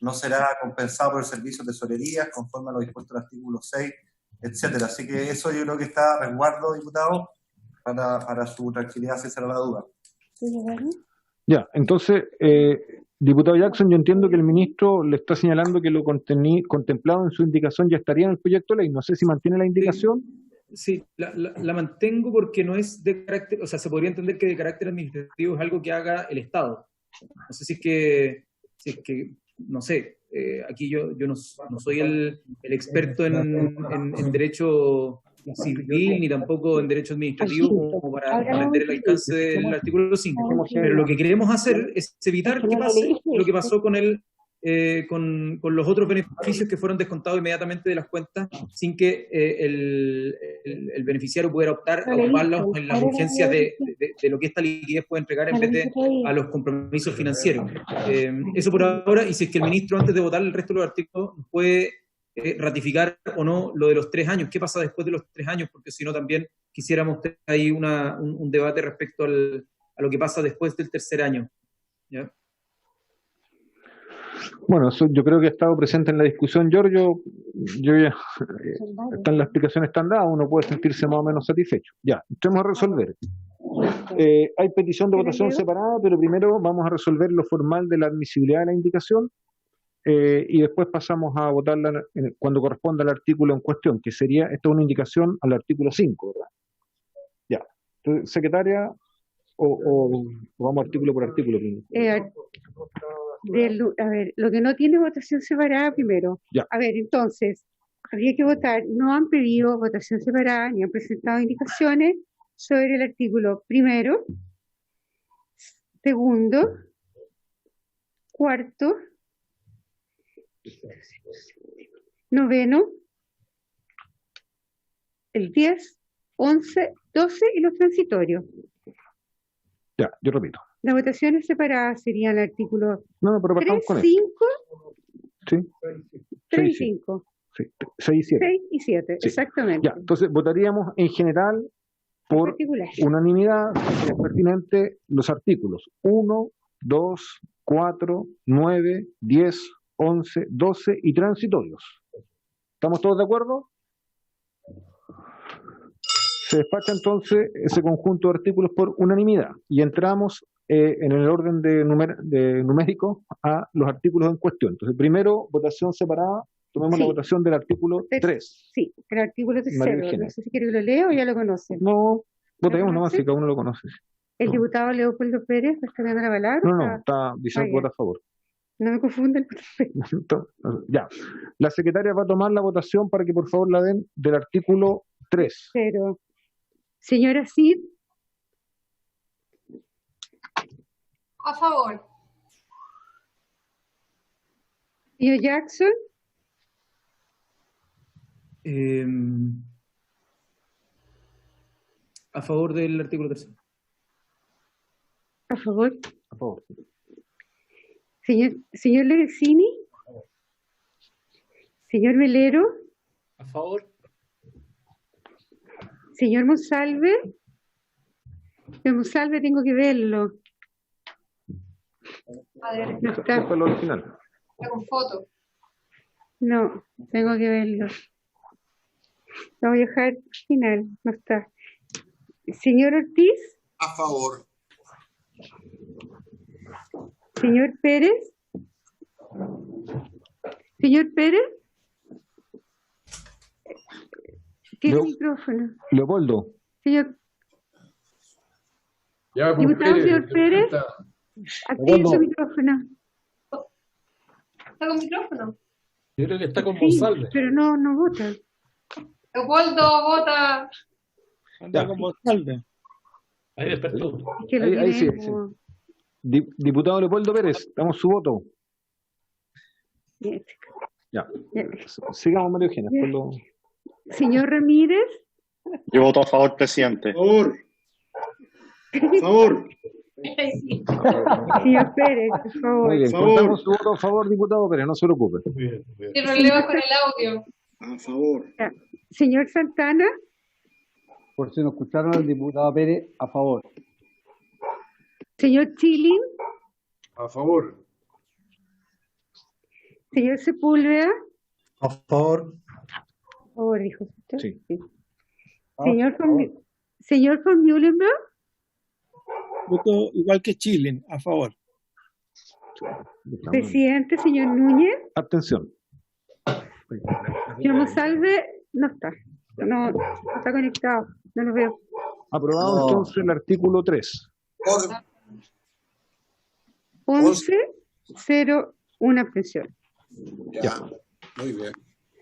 no será compensado por el servicio de tesorería conforme a lo dispuesto en el artículo 6, etcétera. Así que eso yo creo que está a resguardo, diputado, para su tranquilidad, si será la duda. Ya, entonces, diputado Jackson, yo entiendo que el ministro le está señalando que lo contemplado en su indicación ya estaría en el proyecto de ley. No sé si mantiene la indicación. Sí, la mantengo porque no es de carácter, o sea, se podría entender que de carácter administrativo es algo que haga el Estado. No sé si es que no sé, aquí yo no soy el experto en derecho civil ni tampoco en derecho administrativo como para entender el alcance del artículo 5. Pero lo que queremos hacer es evitar que pase lo que pasó con con los otros beneficios que fueron descontados inmediatamente de las cuentas sin que el beneficiario pudiera optar a ocuparlos en las urgencias de lo que esta liquidez puede entregar en vez de a los compromisos financieros. Eso por ahora, y si es que el ministro antes de votar el resto de los artículos puede ratificar o no lo de los 3 años. ¿Qué pasa después de los 3 años? Porque si no también quisiéramos tener ahí un debate respecto a lo que pasa después del 3er año. ¿Ya? Bueno, eso yo creo que ha estado presente en la discusión, Giorgio. Las explicaciones están dadas, uno puede sentirse más o menos satisfecho. Ya, entremos a resolver. Hay petición de votación separada, pero primero vamos a resolver lo formal de la admisibilidad de la indicación y después pasamos a votarla cuando corresponda al artículo en cuestión, que sería, esta es una indicación al artículo 5, ¿verdad? Ya. Entonces, secretaria, o vamos artículo por artículo primero. A ver, lo que no tiene votación separada primero. Ya. A ver, entonces, habría que votar. No han pedido votación separada ni han presentado indicaciones sobre el artículo primero, segundo, cuarto, noveno, el 10, 11, 12 y los transitorios. Ya, yo repito. Las votaciones separadas serían el artículo No, pero 3, 5, sí. 3 y 5. Sí, 6 y 7. 6 y 7, Sí. exactamente. Ya, entonces votaríamos en general por unanimidad, si es pertinente, los artículos 1, 2, 4, 9, 10, 11, 12 y transitorios. ¿Estamos todos de acuerdo? Se despacha entonces ese conjunto de artículos por unanimidad y entramos en el orden de numérico a los artículos en cuestión. Entonces, primero, votación separada. Tomemos la votación del artículo 3. Sí, el artículo 3. No sé si quiere que lo lea o ya lo conocen. No, votemos nomás si cada uno lo conoce. El diputado Leopoldo Pérez está dando la palabra. No, está diciendo que vota a favor. No me confunden. Ya. La secretaria va a tomar la votación para que por favor la den del artículo 3. Pero, señora Cid. A favor. Señor Jackson. A favor del artículo 3. A favor. A favor. Señor Lorenzini. Señor Melero. A favor. Señor Monsalve. Señor Monsalve, tengo que verlo. A ver, No está. Esto es lo original. está con foto. No, tengo que verlo. Lo voy a dejar final, no está. Señor Ortiz. A favor. Señor Pérez. Señor Pérez. Tiene el micrófono. Leopoldo. Señor Ya, pues, diputado, señor Pérez. Active su micrófono. ¿Está con micrófono? Yo creo que está con Sí, Monsalve. pero no vota. Leopoldo, vota. Anda con Monsalve. Ahí despertó. Es que lo Ahí sí, tenemos. sí. Diputado Leopoldo Pérez, damos su voto. Bien. Ya. Bien. Sigamos, María Eugenia. después lo- Señor Ramírez, Yo voto a favor, presidente. Por favor. señor Pérez, por favor. Muy bien, Favor. contamos su voto a favor, diputado Pérez, no se preocupe. Y problemas con el audio. A favor. Ya. Señor Santana, Por si no escucharon al diputado Pérez, a favor. señor Chilin, A favor. señor Sepúlveda, A favor. por favor, dijo usted. Sí. Señor von Mühlenberg, Voto igual que Chile, a favor. presidente, señor Núñez, Abstención. señor Monsalve, no está. No está conectado, no lo veo. Aprobado No. entonces el artículo 3. Por- 11-0, una abstención. Ya, muy bien.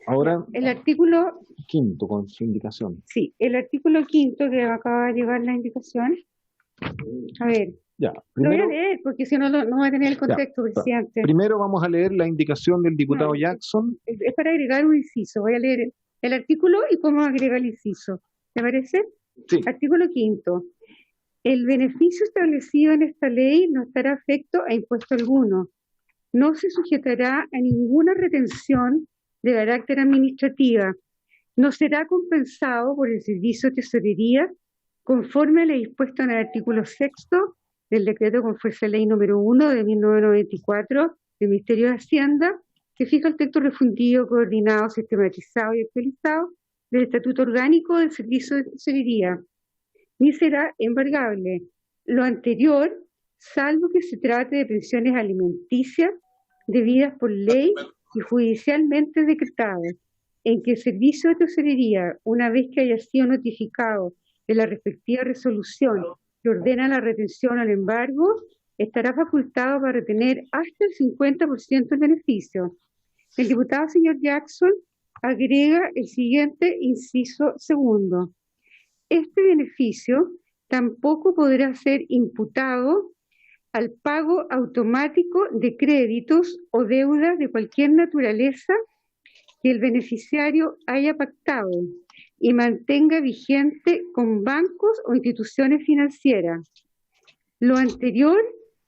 Ahora, El artículo, quinto, con su indicación. sí, el artículo quinto que acaba de llegar la indicación. A ver, Ya, lo voy a primero, leer porque si no, no va a tener el contexto, ya, presidente. primero vamos a leer la indicación del diputado No. Jackson. Es para agregar un inciso. Voy a leer el artículo y cómo agrega el inciso. ¿Te parece? Sí. Artículo quinto. El beneficio establecido en esta ley no estará afecto a impuesto alguno. No se sujetará a ninguna retención de carácter administrativa. No será compensado por el servicio de tesorería conforme a lo dispuesto en el artículo sexto del decreto con fuerza de ley número 1 de 1994 del Ministerio de Hacienda, que fija el texto refundido, coordinado, sistematizado y actualizado del Estatuto Orgánico del Servicio de Tesorería, ni será embargable. Lo anterior, salvo que se trate de pensiones alimenticias debidas por ley y judicialmente decretadas, en que el Servicio de Tesorería, una vez que haya sido notificado de la respectiva resolución que ordena la retención o el embargo, estará facultado para retener hasta el 50% del beneficio. El diputado señor Jackson agrega el siguiente inciso segundo. Este beneficio tampoco podrá ser imputado al pago automático de créditos o deudas de cualquier naturaleza que el beneficiario haya pactado y mantenga vigente con bancos o instituciones financieras. Lo anterior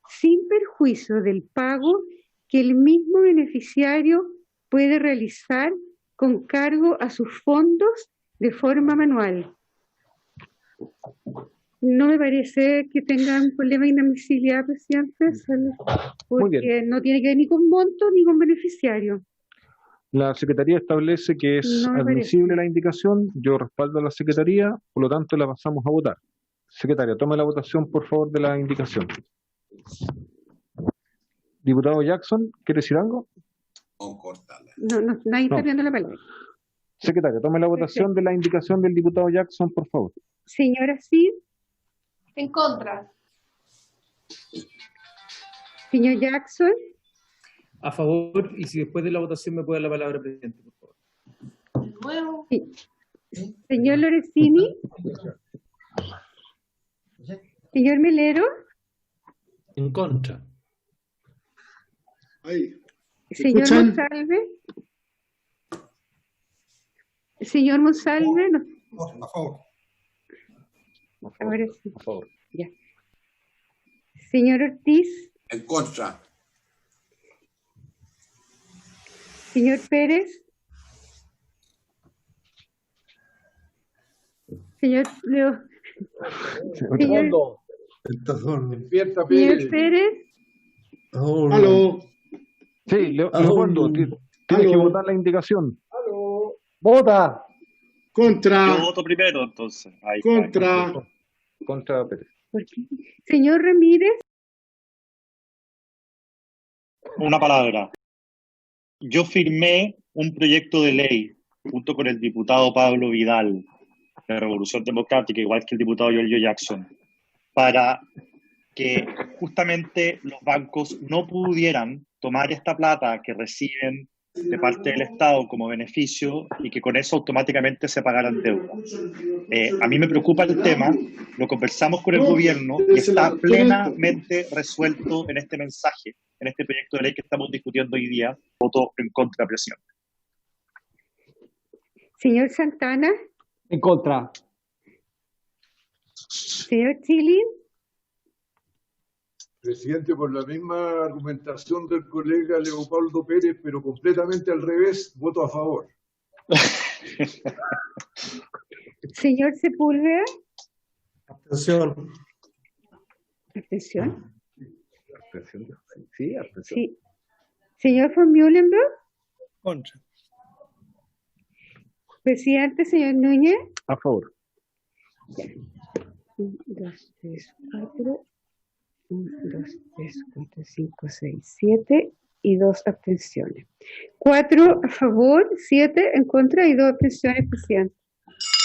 sin perjuicio del pago que el mismo beneficiario puede realizar con cargo a sus fondos de forma manual. No me parece que tenga un problema de inadmisibilidad, presidente, solo Muy bien. porque no tiene que ver ni con monto ni con beneficiario. La Secretaría establece que es No me admisible la indicación. Yo respaldo a la Secretaría, por lo tanto la pasamos a votar. Secretaria, tome la votación, por favor, de la indicación. Diputado Jackson, ¿quiere decir algo? Nadie está No. pidiendo la palabra. Secretaria, tome la votación de la indicación del diputado Jackson, por favor. Señora Cid, En contra. señor Jackson, A favor, y si después de la votación me puede dar la palabra, presidente, por favor. De nuevo. señor Lorenzini, señor Melero, En contra. Ahí. señor escuchan? Monsalve, señor Monsalve, no, A favor. ahora sí, Por favor. ya. Señor Ortiz, En contra. señor Pérez, señor Leo, señor, Despierta, señor Pérez, Aló. Sí, Leopoldo, tienes que Aló. votar la indicación. ¡Vota! Contra. Yo voto primero, entonces. Ahí está. Contra. Contra Pérez. ¿por qué? Señor Ramírez, Una palabra. Yo firmé un proyecto de ley junto con el diputado Pablo Vidal de Revolución Democrática, igual que el diputado Giorgio Jackson, para que justamente los bancos no pudieran tomar esta plata que reciben de parte del Estado como beneficio y que con eso automáticamente se pagaran deuda. A mí me preocupa el tema, lo conversamos con el gobierno y está plenamente resuelto en este mensaje, en este proyecto de ley que estamos discutiendo hoy día. Voto en contra, presidente. Señor Santana. En contra. Señor Chilin. Presidente, por la misma argumentación del colega Leopoldo Pérez, pero completamente al revés, voto a favor. Señor Sepúlveda. Abstención. ¿Abstención? Sí, abstención. Sí. Señor von Mühlenberg. Contra. Presidente, señor Núñez. A favor. 1, 2, 3, 4. 1, 2, 3, 4, 5, 6, 7 y 2 abstenciones. 4 a favor, 7 en contra y 2 abstenciones, presidente.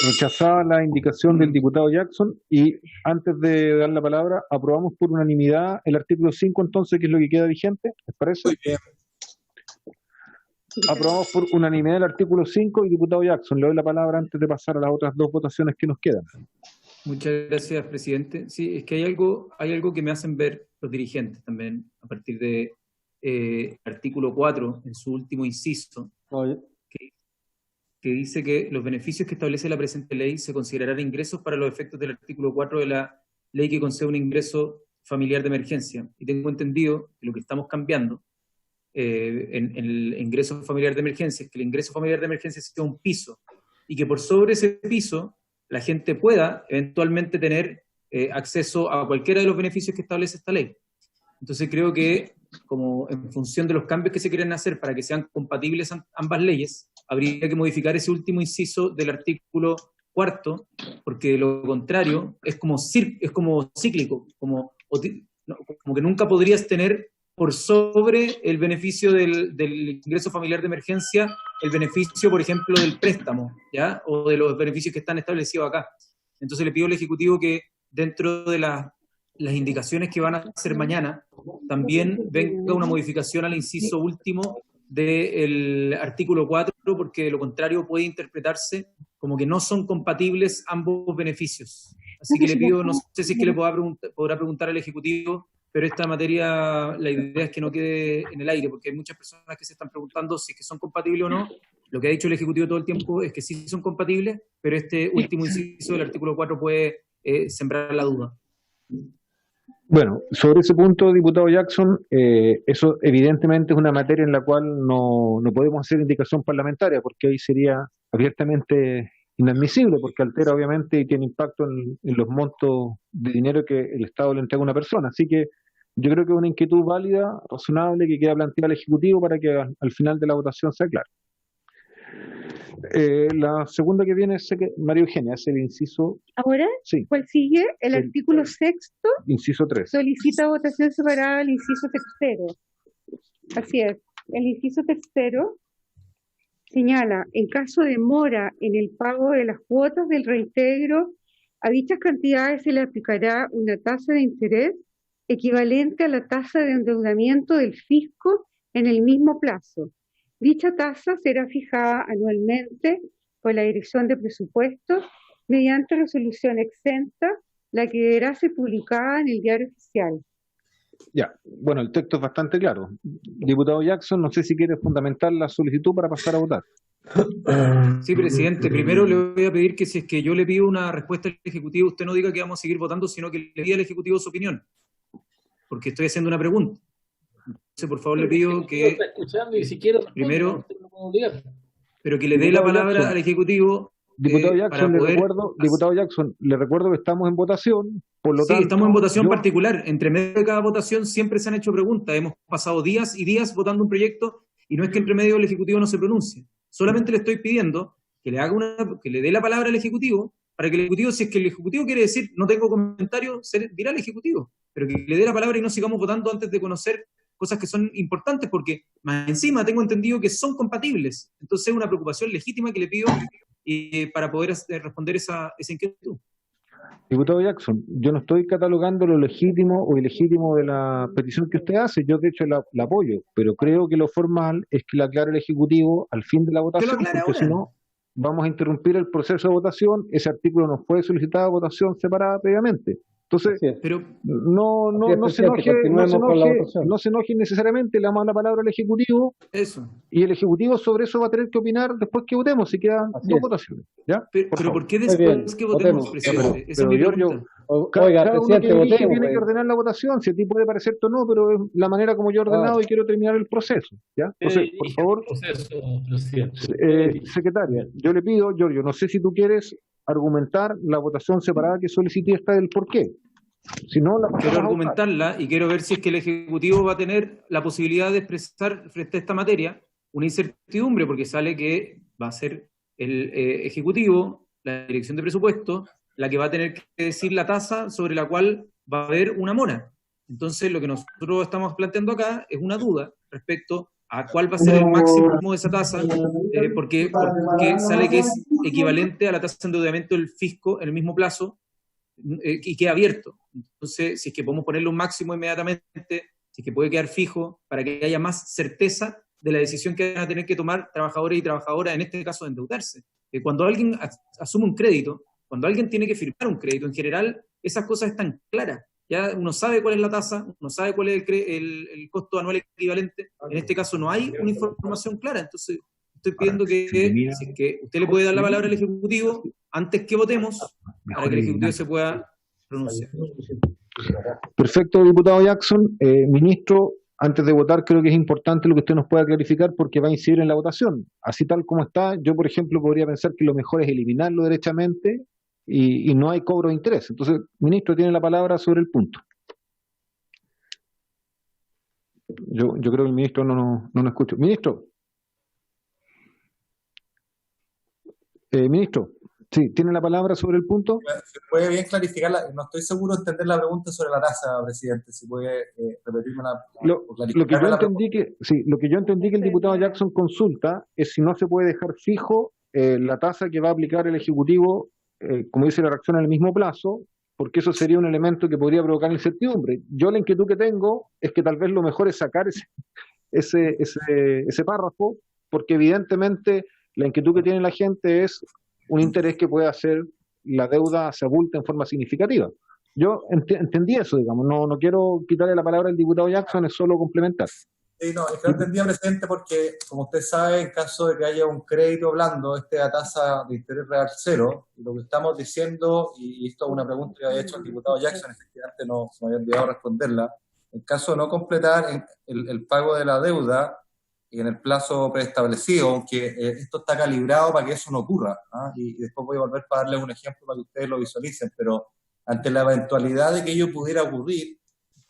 Rechazada la indicación del diputado Jackson y antes de dar la palabra, aprobamos por unanimidad el artículo 5 entonces, que es lo que queda vigente, ¿les parece? Muy bien. Aprobamos por unanimidad el artículo 5 y diputado Jackson, le doy la palabra antes de pasar a las otras 2 votaciones que nos quedan. Muchas gracias, presidente. Sí, es que hay algo que me hacen ver los dirigentes también, a partir de artículo 4, en su último inciso, que dice que los beneficios que establece la presente ley se considerarán ingresos para los efectos del artículo 4 de la ley que concede un ingreso familiar de emergencia. Y tengo entendido que lo que estamos cambiando en el ingreso familiar de emergencia es que el ingreso familiar de emergencia sea un piso, y que por sobre ese piso la gente pueda eventualmente tener acceso a cualquiera de los beneficios que establece esta ley. Entonces creo que, como en función de los cambios que se quieren hacer para que sean compatibles ambas leyes, habría que modificar ese último inciso del artículo 4, porque de lo contrario es como cíclico, como que nunca podrías tener por sobre el beneficio del ingreso familiar de emergencia, el beneficio, por ejemplo, del préstamo, ¿ya? O de los beneficios que están establecidos acá. Entonces le pido al Ejecutivo que dentro de las indicaciones que van a hacer mañana, también venga una modificación al inciso último del artículo 4, porque de lo contrario puede interpretarse como que no son compatibles ambos beneficios. Así que le pido, no sé si es que le podrá preguntar al Ejecutivo, pero esta materia, la idea es que no quede en el aire, porque hay muchas personas que se están preguntando si es que son compatibles o no. Lo que ha dicho el Ejecutivo todo el tiempo es que sí son compatibles, pero este último inciso del artículo 4 puede sembrar la duda. Bueno, sobre ese punto, diputado Jackson, eso evidentemente es una materia en la cual no podemos hacer indicación parlamentaria, porque ahí sería abiertamente inadmisible, porque altera obviamente y tiene impacto en los montos de dinero que el Estado le entrega a una persona. Así que yo creo que es una inquietud válida, razonable, que queda planteada al Ejecutivo para que al final de la votación sea claro. La segunda que viene es María Eugenia, es el inciso... ¿Ahora? Sí. ¿Cuál sigue? El artículo 6, inciso 3. Solicita votación separada del inciso 3. Así es. El inciso 3 señala, en caso de demora en el pago de las cuotas del reintegro, a dichas cantidades se le aplicará una tasa de interés equivalente a la tasa de endeudamiento del fisco en el mismo plazo. Dicha tasa será fijada anualmente por la Dirección de Presupuestos mediante resolución exenta, la que deberá ser publicada en el Diario Oficial. Ya, bueno, el texto es bastante claro. Diputado Jackson, no sé si quiere fundamentar la solicitud para pasar a votar. Sí, presidente, primero le voy a pedir que si es que yo le pido una respuesta al Ejecutivo, usted no diga que vamos a seguir votando, sino que le pida al Ejecutivo su opinión, porque estoy haciendo una pregunta. Entonces, por favor, le pido que está escuchando y si quiero primero, pero que le dé la palabra al Ejecutivo. Diputado Jackson, para poder... Diputado Jackson, le recuerdo que estamos en votación, por lo tanto... Sí, estamos en votación particular. Entre medio de cada votación siempre se han hecho preguntas. Hemos pasado días y días votando un proyecto y no es que entre medio el Ejecutivo no se pronuncie. Solamente le estoy pidiendo que le dé la palabra al Ejecutivo, para que el Ejecutivo, si es que el Ejecutivo quiere decir no tengo comentario, se dirá al Ejecutivo, pero que le dé la palabra y no sigamos votando antes de conocer cosas que son importantes, porque más encima tengo entendido que son compatibles. Entonces es una preocupación legítima que le pido para poder responder esa inquietud. Diputado Jackson, yo no estoy catalogando lo legítimo o ilegítimo de la petición que usted hace, yo de hecho la apoyo, pero creo que lo formal es que la aclare el Ejecutivo al fin de la votación, porque si no vamos a interrumpir el proceso de votación, ese artículo nos fue solicitado votación separada previamente. Entonces, pero no se enoje necesariamente, le damos la palabra al Ejecutivo. Eso. Y el Ejecutivo sobre eso va a tener que opinar después que votemos, si quedan dos votaciones. ¿Ya? Pero ¿por qué después que votemos, presidente? Esa es mi pregunta. Cada uno que elige tiene que ordenar la votación, si a ti puede parecerte o no, pero es la manera como yo he ordenado y quiero terminar el proceso. ¿Ya? Entonces, por favor, secretaria, yo le pido, Giorgio, no sé si tú quieres argumentar la votación separada que solicité esta del por qué. Si no, quiero argumentarla y quiero ver si es que el Ejecutivo va a tener la posibilidad de expresar frente a esta materia una incertidumbre, porque sale que va a ser el Ejecutivo, la Dirección de Presupuesto, la que va a tener que decir la tasa sobre la cual va a haber una mora. Entonces, lo que nosotros estamos planteando acá es una duda respecto a cuál va a ser el máximo de esa tasa, porque sale que es equivalente a la tasa de endeudamiento del fisco en el mismo plazo y queda abierto. Entonces, si es que podemos ponerle un máximo inmediatamente, si es que puede quedar fijo para que haya más certeza de la decisión que van a tener que tomar trabajadores y trabajadoras, en este caso de endeudarse. Cuando alguien asume un crédito, cuando alguien tiene que firmar un crédito, en general, esas cosas están claras. Ya uno sabe cuál es la tasa, uno sabe cuál es el costo anual equivalente. En este caso no hay una información clara. Entonces, estoy pidiendo que, si es que usted le puede dar la palabra al Ejecutivo antes que votemos, para que el Ejecutivo se pueda pronunciar. Perfecto, diputado Jackson. Ministro, antes de votar, creo que es importante lo que usted nos pueda clarificar porque va a incidir en la votación. Así tal como está, yo, por ejemplo, podría pensar que lo mejor es eliminarlo derechamente y no hay cobro de interés. Entonces, ministro, tiene la palabra sobre el punto. Yo creo que el ministro no nos escucha. Ministro. Ministro, sí, ¿tiene la palabra sobre el punto? ¿Se puede bien clarificarla? No estoy seguro de entender la pregunta sobre la tasa, presidente. Si puede repetirme lo que yo entendí que el diputado Jackson consulta es si no se puede dejar fijo la tasa que va a aplicar el Ejecutivo, como dice la reacción, en el mismo plazo, porque eso sería un elemento que podría provocar incertidumbre. Yo la inquietud que tengo es que tal vez lo mejor es sacar ese párrafo, porque evidentemente la inquietud que tiene la gente es un interés que puede hacer la deuda se abulte en forma significativa. Yo entendí eso, digamos, no quiero quitarle la palabra al diputado Jackson, es solo complementar. Sí, no, es que no entendía, presidente, porque, como usted sabe, en caso de que haya un crédito blando, a tasa de interés real cero, y lo que estamos diciendo, y esto es una pregunta que había hecho el diputado Jackson, efectivamente no se me había olvidado responderla, en caso de no completar el pago de la deuda y en el plazo preestablecido, aunque esto está calibrado para que eso no ocurra, ¿ah? Y después voy a volver para darles un ejemplo para que ustedes lo visualicen, pero ante la eventualidad de que ello pudiera ocurrir,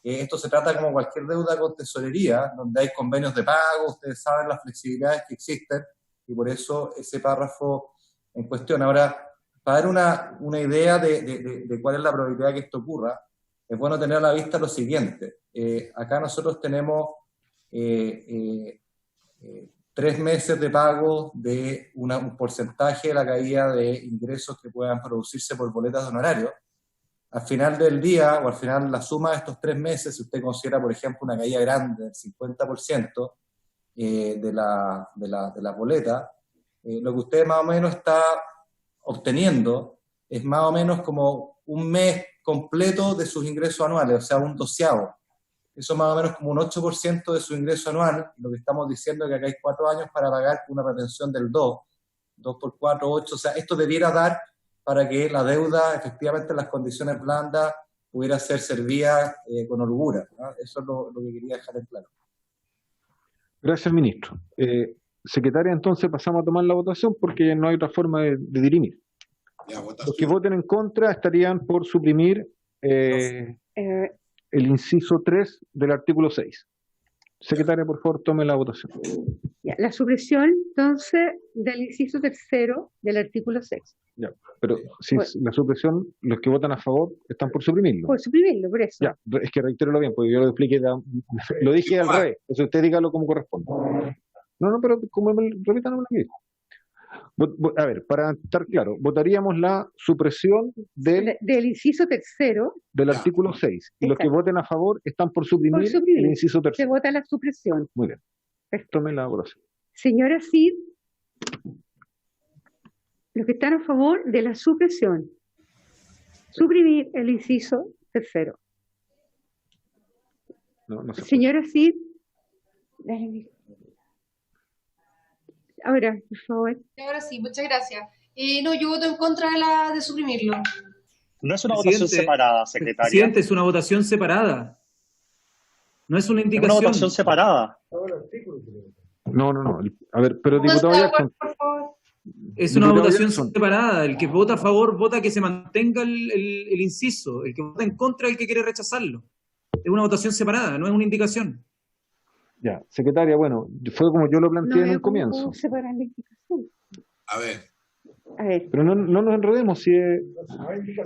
esto se trata como cualquier deuda con tesorería, donde hay convenios de pago, ustedes saben las flexibilidades que existen, y por eso ese párrafo en cuestión. Ahora, para dar una idea de cuál es la probabilidad de que esto ocurra, es bueno tener a la vista lo siguiente. Acá nosotros tenemos 3 meses de pago de un porcentaje de la caída de ingresos que puedan producirse por boletas de honorario. Al final del día, o al final la suma de estos 3 meses, si usted considera, por ejemplo, una caída grande del 50% de la boleta, lo que usted más o menos está obteniendo es más o menos como un mes completo de sus ingresos anuales, o sea, un 12avo. Eso más o menos como un 8% de su ingreso anual, y lo que estamos diciendo es que acá hay 4 años para pagar una retención del 2 por 4, 8, o sea, esto debiera dar para que la deuda, efectivamente, en las condiciones blandas, pudiera ser servida con holgura, ¿no? Eso es lo que quería dejar en claro. Gracias, ministro. Secretaria, entonces pasamos a tomar la votación porque no hay otra forma de dirimir. Los que voten en contra estarían por suprimir el inciso 3 del artículo 6. Secretaria, por favor, tome la votación. Ya, la supresión, entonces, del inciso 3 del artículo 6. Ya, pero si la supresión, los que votan a favor están por suprimirlo. Por suprimirlo, por eso. Ya, es que reitérelo bien, porque yo lo expliqué, lo dije al revés. Entonces usted dígalo como corresponde. No, pero como repítanlo lo que dijo. A ver, para estar claro, votaríamos la supresión del inciso tercero del artículo 6. Y los que Exacto. voten a favor están por suprimir por suprimir. el inciso Se tercero. vota la supresión. Muy bien. Tome la votación. Señora Cid, los que están a favor de la supresión. Suprimir el inciso tercero. No se Señora Cid, dale. Ahora, por favor. Ahora sí, muchas gracias. No, yo voto en contra de suprimirlo. No es una votación separada, secretaria. Presidente, es una votación separada. No es una indicación. Es una votación separada. No. A ver, pero diputado Jackson. Es una Diputado votación Jackson. separada. El que vota a favor vota que se mantenga el inciso. El que vota en contra es el que quiere rechazarlo. Es una votación separada, no es una indicación. Ya, secretaria, bueno, fue como yo lo planteé en un ¿Cómo comienzo. separar la indicación? A ver. A ver, Pero no nos enredemos si es...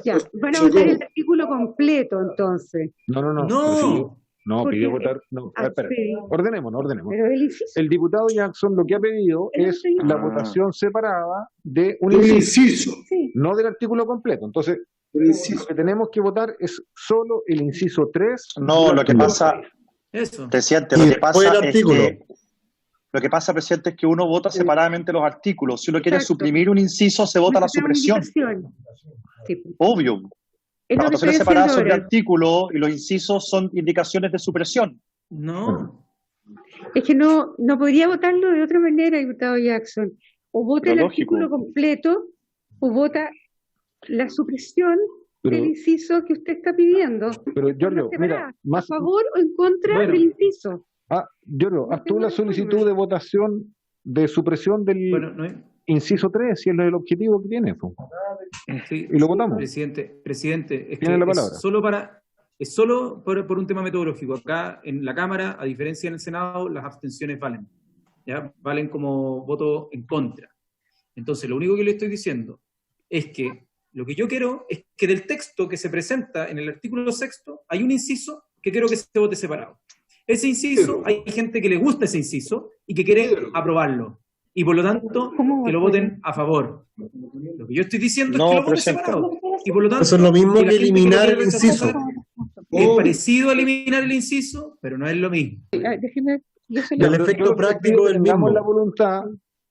ya, van a votar el artículo completo entonces. No. No. Pero sí, no, Porque- pidió votar... No, espera, sí. ordenémonos. Pero el inciso. El diputado Jackson lo que ha pedido es la votación separada de un Un inciso, inciso. Sí. no del artículo completo. Entonces, Un inciso. lo que tenemos que votar es solo el inciso 3. No, del lo que artículo pasa, 6. Eso. presidente, Y lo que después pasa el es artículo. que presidente, es que uno vota separadamente los artículos. Si uno quiere Exacto. suprimir un inciso, se vota la Necesitamos supresión. indicación. Sí. Obvio. Es Las lo que votaciones estoy separadas haciendo sobre ahora. artículos y los incisos son indicaciones de supresión. No. Es que no podría votarlo de otra manera, diputado Jackson. O vota Pero el lógico. artículo completo, o vota la supresión Pero- del inciso que usted está pidiendo. Pero, Forma Giorgio, mira, separada, más... ¿a favor o en contra Bueno. del inciso? Giorgio, haz tú la solicitud de votación de supresión del Bueno, no es- inciso 3, si es el objetivo que tiene. Pues. sí, Y lo votamos. Presidente, es Tiene que la palabra. es solo por un tema metodológico. Acá en la Cámara, a diferencia en el Senado, las abstenciones valen. ¿Ya? Valen como voto en contra. Entonces, lo único que le estoy diciendo es que lo que yo quiero es que del texto que se presenta en el artículo 6 hay un inciso que quiero que se vote separado. Ese inciso, hay gente que le gusta ese inciso y que quiere aprobarlo. Y por lo tanto, que lo voten a favor. Lo que yo estoy diciendo es que lo voten separado. Y por lo tanto, Eso es lo mismo la que gente eliminar lo el quiere inciso. rechazar, es parecido a eliminar el inciso, pero no es lo mismo. Déjeme, yo se Y el lo- efecto práctico es el Tengamos mismo. la voluntad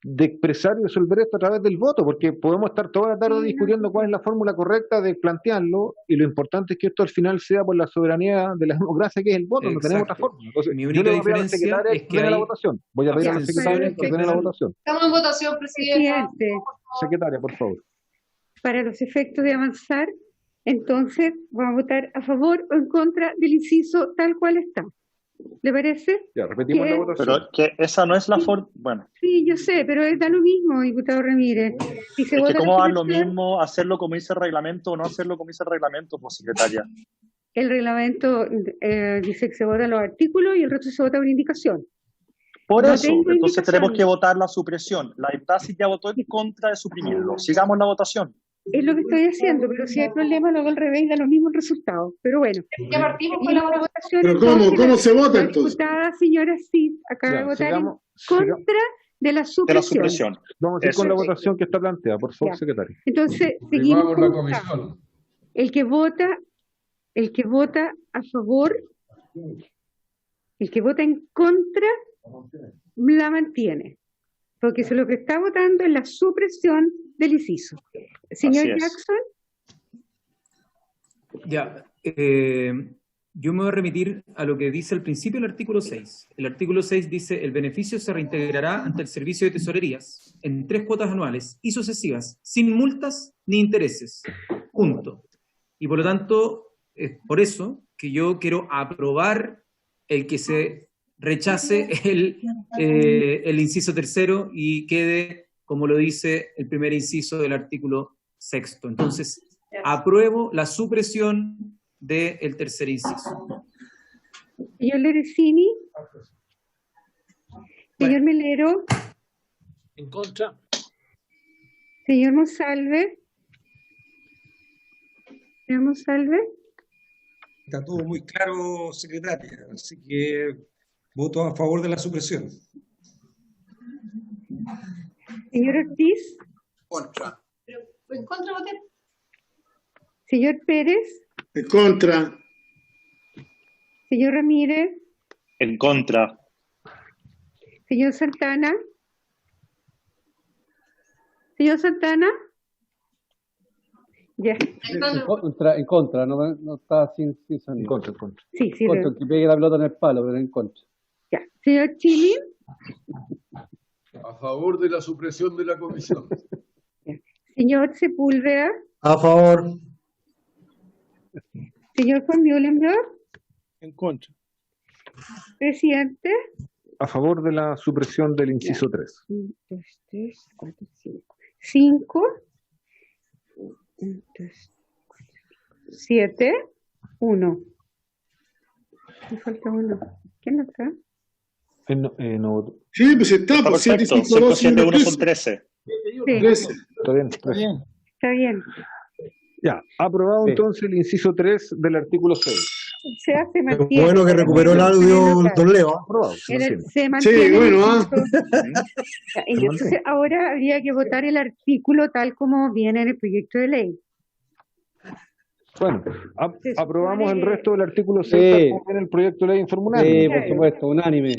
de expresar y resolver esto a través del voto, porque podemos estar toda la tarde discutiendo cuál es la fórmula correcta de plantearlo, y lo importante es que esto al final sea por la soberanía de la democracia, que es el voto, no tenemos otra Exacto. forma. Entonces, Mi yo única le voy a pedir a la diferencia secretaria es que ordene la hay votación. Voy a pedir a la secretaria que abstenciones ordene la votación. Estamos en votación, presidente. Presidente, Secretaria, por favor. para los efectos de avanzar, entonces vamos a votar a favor o en contra del inciso tal cual está. ¿Le parece? Ya, repetimos ¿Qué? la votación. Pero que esa no es la forma. Bueno, Sí, yo sé, pero da lo mismo, diputado Ramírez. Si se es vota que la cómo va lo supresión, mismo hacerlo como dice el reglamento o no hacerlo como dice el reglamento, pues secretaria. el reglamento dice que se votan los artículos y el resto se vota por indicación. Por No eso, tengo entonces indicación. tenemos que votar la supresión. La Iptasi ya votó en contra de suprimirlo. Sigamos la votación. Es lo que estoy haciendo, pero si hay problema, lo hago al revés y da los mismos resultados. Pero bueno, Ya partimos con la seguimos votación. votación. Pero entonces, ¿cómo se vota la entonces? diputada señora Cid acaba Ya, de votar sigamos- en contra de la De la supresión. supresión. Vamos a ir Eso con la es. votación que está planteada, por favor, Ya. secretaria. Entonces, seguimos Primamos la con comisión. el que vota a favor, el que vota en contra, la mantiene. Porque lo que está votando es la supresión del inciso. Señor Así es. Jackson, Ya, yo me voy a remitir a lo que dice al principio del artículo 6. El artículo 6 dice, el beneficio se reintegrará ante el servicio de tesorerías en 3 cuotas anuales y sucesivas, sin multas ni intereses. Punto. Y por lo tanto, es por eso que yo quiero aprobar el que se rechace el inciso tercero y quede, como lo dice el primer inciso del artículo 6. Entonces, apruebo la supresión del tercer inciso. señor Loresini, señor Melero, En contra. señor Monsalve. Señor Monsalve, Está todo muy claro, secretaria, así que voto a favor de la supresión. señor Ortiz, Contra. Pero, ¿en contra voté? Señor Pérez, En contra. señor Ramírez, En contra. señor Santana. Señor Santana. Ya. En contra, no está sin sonido. En contra, en contra. Sí, sí. En contra, el que pegue la pelota en el palo, pero en contra. Ya. Señor Chilin, A favor de la supresión de la comisión. señor Sepúlveda, A favor. señor Juan Muhlenberg, En contra. presidente. A favor de la supresión del inciso 3. 1, 2, 3, 4, 5. 5. 1, 2, 7. 1. Me falta uno. ¿Quién no está? No, Sí, pues está, Está por perfecto. 7 y 5, 2, 5, 7, 1 son 13. 13. 13. está bien. Está bien. Está bien. Ya, aprobado Sí. entonces el inciso 3 del artículo 6. Se hace mantiene. Bueno que recuperó el audio don Leo. Aprobado, se mantiene. Se mantiene. Sí, bueno, Ya, entonces, ahora habría que votar el artículo tal como viene en el proyecto de ley. Bueno, Se aprobamos supone el que- resto del artículo 6 Sí. tal como viene el proyecto de ley en forma Sí, unánime. por supuesto, unánime.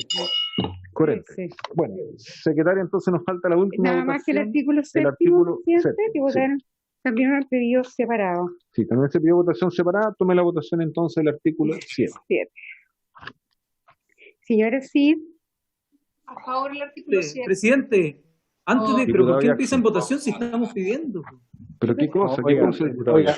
Correcto. Sí. Bueno, secretaria, entonces nos falta la última Nada más que el votación. artículo 7, artículo presidente, que séptimo, votaron también un pedido separado. Sí, también se pidió votación separada. Tome la votación entonces del artículo 7. 7. Señora Cid, A favor del artículo 7. Presidente, antes de, pero Diputado ¿por qué Jackson. empieza en votación si estamos pidiendo? Pero qué cosa, Oiga, diputado. oiga,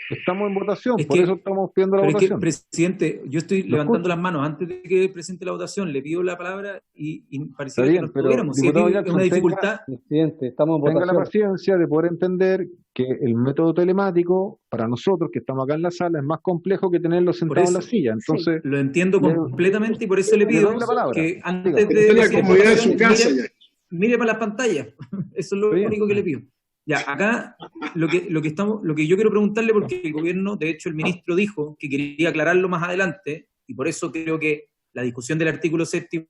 Estamos en votación, Es por que- eso estamos pidiendo la Pero es que, votación. presidente, yo estoy Lo levantando escucho. las manos antes de que presente la votación, le pido la palabra y Está pareciera bien, que no pero estuviéramos. Si diputado es Jackson, una tenga- dificultad, Presidente, estamos en Tenga la votación. paciencia de poder entender que el método telemático, para nosotros que estamos acá en la sala, es más complejo que tenerlo por sentado en la eso, silla. Entonces, lo entiendo le- completamente y por eso le le pido doy la palabra. que Diga. antes Esta de es la decir comodidad de votación, su casa, mire, ya. mire para las pantallas. Eso es lo Está bien. único que le pido. Ya, acá lo que yo quiero preguntarle, porque el gobierno, de hecho el ministro dijo que quería aclararlo más adelante, y por eso creo que la discusión del artículo 7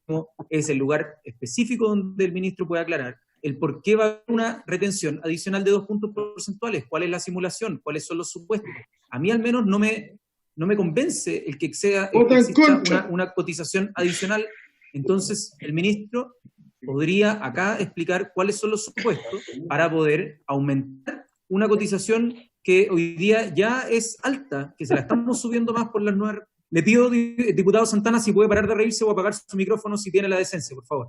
es el lugar específico donde el ministro puede aclarar el por qué va a haber una retención adicional de 2 puntos porcentuales, cuál es la simulación, cuáles son los supuestos. A mí al menos no me convence el que Vota en exista contra. una cotización adicional. Entonces el ministro podría acá explicar cuáles son los supuestos para poder aumentar una cotización que hoy día ya es alta, que se la estamos subiendo más por las nuevas. Le pido, diputado Santana, si puede parar de reírse o apagar su micrófono si tiene la decencia, por favor.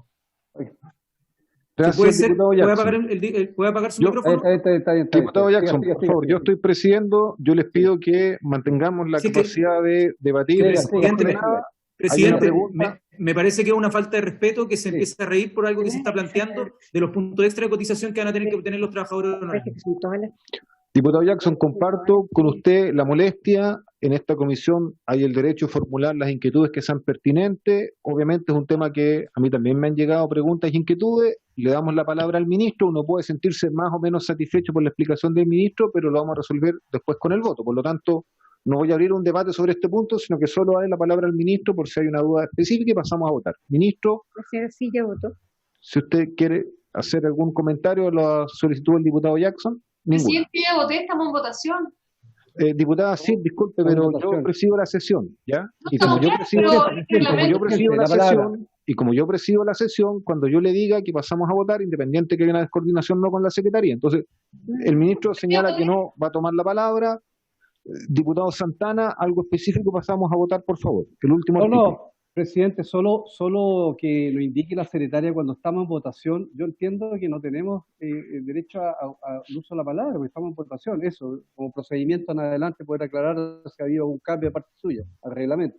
gracias, ¿Puede ser? diputado ¿Puede Jackson. apagar, ¿puede apagar su Yo- micrófono? Está bien. Diputado Siga, Jackson, siga, por siga, favor, yo estoy presidiendo, yo les pido que mantengamos la Sí, es que- capacidad de debatir. Siga, de siga, forma siga. ordenada. Presidente, Hay una pregunta. me parece que es una falta de respeto que se empiece a reír por algo que se está planteando de los puntos extra de cotización que van a tener que obtener los trabajadores honorarios. Diputado Jackson, comparto con usted la molestia. En esta comisión hay el derecho a formular las inquietudes que sean pertinentes. Obviamente es un tema que a mí también me han llegado preguntas y inquietudes. Le damos la palabra al ministro. Uno puede sentirse más o menos satisfecho por la explicación del ministro, pero lo vamos a resolver después con el voto. Por lo tanto, no voy a abrir un debate sobre este punto, sino que solo daré la palabra al ministro por si hay una duda específica y pasamos a votar. Ministro, la señora Cid ya votó. si usted quiere hacer algún comentario a la solicitud del diputado Jackson. Ninguno. Presidente, ya voté, estamos en votación. Diputada, sí, disculpe, pero yo presido la sesión, ¿ya? Y estamos como yo bien, presido, pero y el como yo reglamento- presido la La palabra. sesión, y como yo presido la sesión, cuando yo le diga que pasamos a votar, independiente que haya una descoordinación no con la secretaría. Entonces, el ministro señala que no va a tomar la palabra. Diputado Santana, algo específico, pasamos a votar, por favor. El último artículo. No, presidente, solo que lo indique la secretaria cuando estamos en votación. Yo entiendo que no tenemos el derecho al uso de la palabra, porque estamos en votación. Eso, como procedimiento en adelante, poder aclarar si ha habido un cambio de parte suya al reglamento.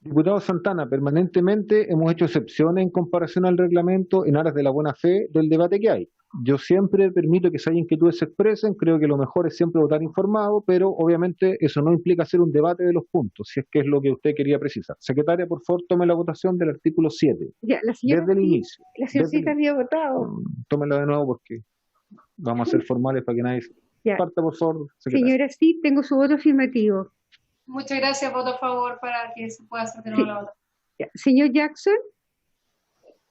Diputado Santana, permanentemente hemos hecho excepciones en comparación al reglamento en aras de la buena fe del debate que hay. Yo siempre permito que si hay inquietudes se expresen, creo que lo mejor es siempre votar informado, pero obviamente eso no implica hacer un debate de los puntos, si es que es lo que usted quería precisar. Secretaria, por favor, tome la votación del artículo 7, Ya, la señora desde el Cid, inicio. la señora Desde Cid había votado. Tómela de nuevo porque vamos a ser formales para que nadie Ya. parta, por favor, secretaria. Señora Cid, tengo su voto afirmativo. Muchas gracias, voto a favor para que se pueda hacer de nuevo la votación. Ya. Señor Jackson,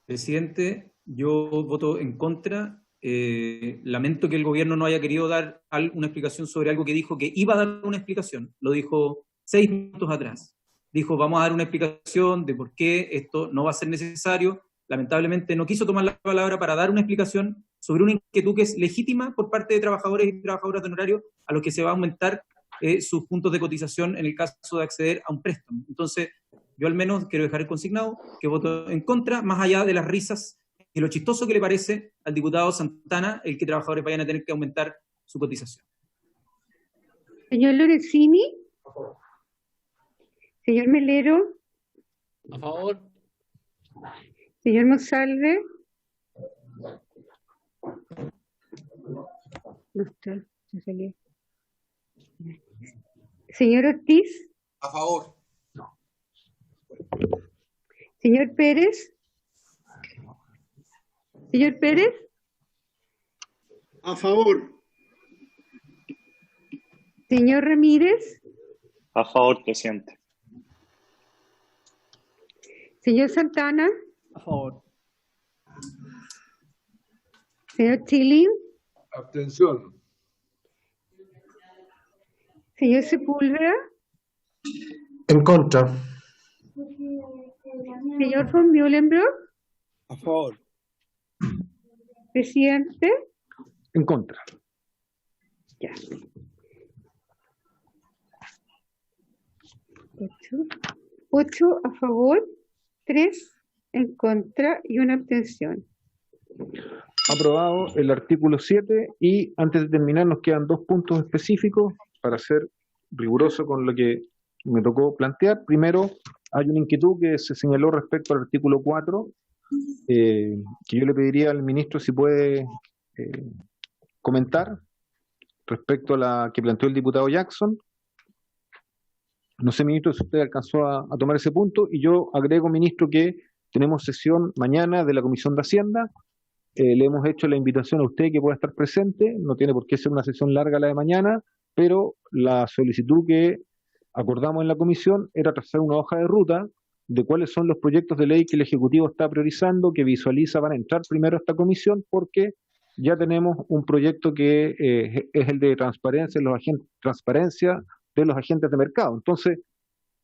Presidente, yo voto en contra lamento que el gobierno no haya querido dar una explicación sobre algo que dijo que iba a dar una explicación. Lo dijo 6 minutos atrás. Dijo, vamos a dar una explicación de por qué esto no va a ser necesario. Lamentablemente no quiso tomar la palabra para dar una explicación sobre una inquietud que es legítima por parte de trabajadores y trabajadoras de honorario a los que se va a aumentar sus puntos de cotización en el caso de acceder a un préstamo. Entonces, yo al menos quiero dejar el consignado que voto en contra, más allá de las risas y lo chistoso que le parece al diputado Santana el que trabajadores vayan a tener que aumentar su cotización. Señor Lorenzini. Señor Melero. A favor. Señor Monsalve. No está, se salió. Señor Ortiz. A favor. Señor Pérez. Señor Pérez. A favor. Señor Ramírez. A favor, presidente. Señor Santana. A favor. Señor Chilin. Abstención. Señor Sepúlveda. En contra. Señor von Mühlenbrock. A favor. Presidente. En contra. Ya. 8 a favor, 3 en contra y una abstención. Aprobado el artículo 7 y antes de terminar nos quedan 2 puntos específicos para ser riguroso con lo que me tocó plantear. Primero, hay una inquietud que se señaló respecto al artículo 4, que yo le pediría al ministro si puede comentar respecto a la que planteó el diputado Jackson. No sé, ministro, si usted alcanzó a tomar ese punto, y yo agrego, ministro, que tenemos sesión mañana de la Comisión de Hacienda. Le hemos hecho la invitación a usted que pueda estar presente, no tiene por qué ser una sesión larga la de mañana, pero la solicitud que acordamos en la comisión era trazar una hoja de ruta de cuáles son los proyectos de ley que el Ejecutivo está priorizando, que visualiza van a entrar primero a esta comisión, porque ya tenemos un proyecto que es el de transparencia de los agentes de mercado. Entonces,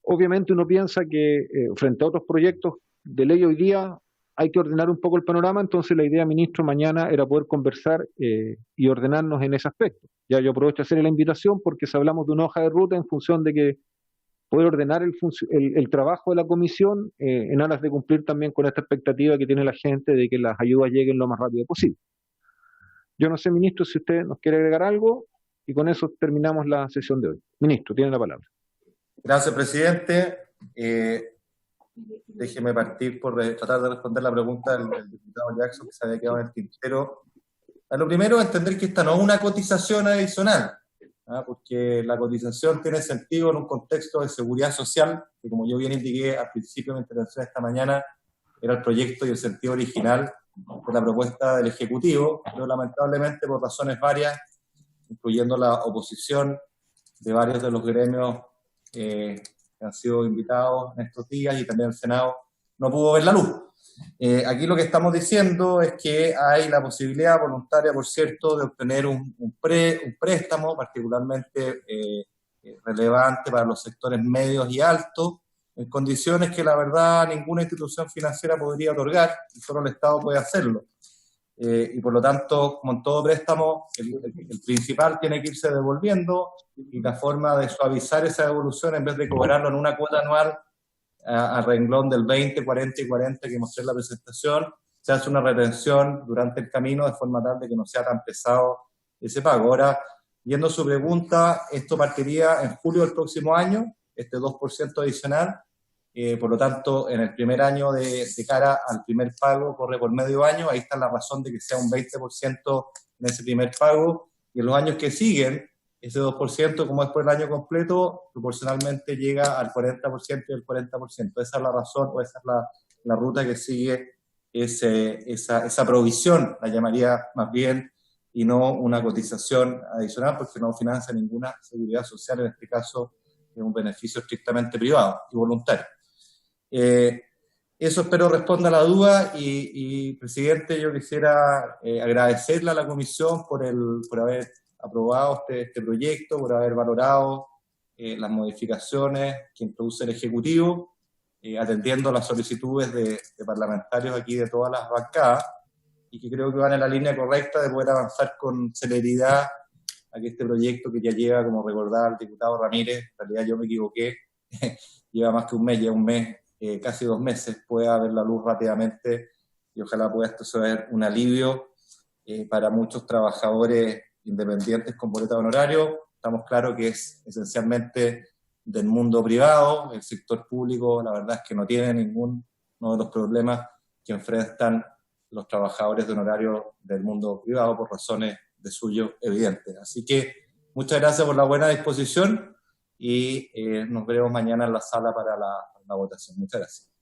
obviamente uno piensa que frente a otros proyectos de ley hoy día hay que ordenar un poco el panorama, entonces la idea, ministro, mañana era poder conversar y ordenarnos en ese aspecto. Ya yo aprovecho de hacer la invitación porque si hablamos de una hoja de ruta en función de que poder ordenar el trabajo de la comisión en aras de cumplir también con esta expectativa que tiene la gente de que las ayudas lleguen lo más rápido posible. Yo no sé, ministro, si usted nos quiere agregar algo y con eso terminamos la sesión de hoy. Ministro, tiene la palabra. Gracias, presidente. Déjeme partir por tratar de responder la pregunta del diputado Jackson que se había quedado en el tintero. Lo primero es entender que esta no es una cotización adicional, porque la cotización tiene sentido en un contexto de seguridad social, que como yo bien indiqué al principio de mi intervención esta mañana, era el proyecto y el sentido original de la propuesta del Ejecutivo, pero lamentablemente por razones varias, incluyendo la oposición de varios de los gremios que han sido invitados en estos días y también el Senado, no pudo ver la luz. Aquí lo que estamos diciendo es que hay la posibilidad voluntaria, por cierto, de obtener un préstamo particularmente relevante para los sectores medios y altos, en condiciones que la verdad ninguna institución financiera podría otorgar, y solo el Estado puede hacerlo. Y por lo tanto, como en todo préstamo, el principal tiene que irse devolviendo, y la forma de suavizar esa devolución, en vez de cobrarlo en una cuota anual a renglón del 20, 40 y 40 que mostré en la presentación, se hace una retención durante el camino de forma tal de que no sea tan pesado ese pago. Ahora, viendo su pregunta, esto partiría en julio del próximo año, este 2% adicional. Por lo tanto, en el primer año de cara al primer pago corre por medio año, ahí está la razón de que sea un 20% en ese primer pago, y en los años que siguen, ese 2%, como es por el año completo, proporcionalmente llega al 40% y el 40%. Esa es la razón, o esa es la ruta que sigue esa provisión, la llamaría más bien, y no una cotización adicional, porque no financia ninguna seguridad social, en este caso es un beneficio estrictamente privado y voluntario. Eso espero responda a la duda y presidente, yo quisiera agradecerle a la comisión por haber aprobado este proyecto, por haber valorado las modificaciones que introduce el Ejecutivo, atendiendo las solicitudes de parlamentarios aquí de todas las bancadas, y que creo que van en la línea correcta de poder avanzar con celeridad a que este proyecto, que ya lleva, como recordaba el diputado Ramírez, en realidad yo me equivoqué, lleva más que un mes, lleva un mes, casi 2 meses, pueda ver la luz rápidamente, y ojalá pueda esto ser un alivio para muchos trabajadores independientes con boleta de honorario. Estamos claros que es esencialmente del mundo privado. El sector público, la verdad es que no tiene ninguno de los problemas que enfrentan los trabajadores de honorario del mundo privado por razones de suyo evidentes. Así que muchas gracias por la buena disposición y nos veremos mañana en la sala para la votación. Muchas gracias.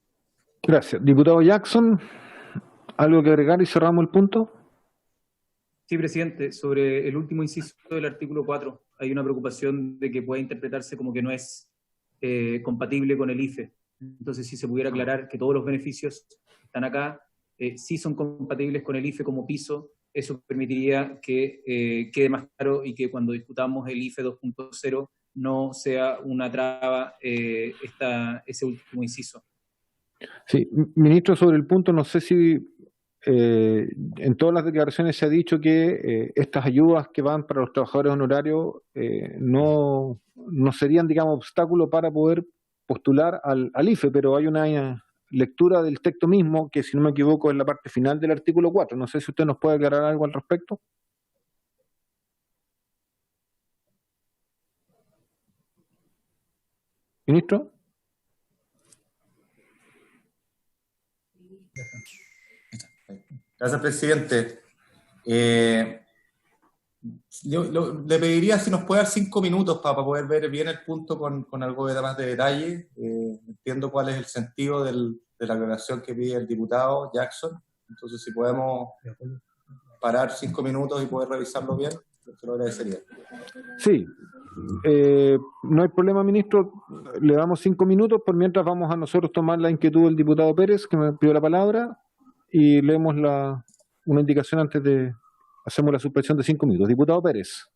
Gracias. Diputado Jackson, ¿algo que agregar y cerramos el punto? Sí, presidente. Sobre el último inciso del artículo 4, hay una preocupación de que pueda interpretarse como que no es compatible con el IFE. Entonces, si se pudiera aclarar que todos los beneficios que están acá sí son compatibles con el IFE como piso, eso permitiría que quede más claro y que cuando discutamos el IFE 2.0 no sea una traba ese último inciso. Sí, ministro, sobre el punto, no sé si en todas las declaraciones se ha dicho que estas ayudas que van para los trabajadores honorarios no serían, digamos, obstáculo para poder postular al IFE, pero hay una lectura del texto mismo que, si no me equivoco, es la parte final del artículo 4. No sé si usted nos puede aclarar algo al respecto. Ministro. Gracias, presidente. Yo le pediría si nos puede dar 5 minutos para poder ver bien el punto con algo de más de detalle. Entiendo cuál es el sentido de la aclaración que pide el diputado Jackson. Entonces, si podemos parar 5 minutos y poder revisarlo bien, te lo agradecería. Sí, no hay problema, ministro. Le damos 5 minutos, por mientras vamos a nosotros tomar la inquietud del diputado Pérez, que me pidió la palabra, y leemos una indicación antes de hacemos la suspensión de 5 minutos. Diputado Pérez.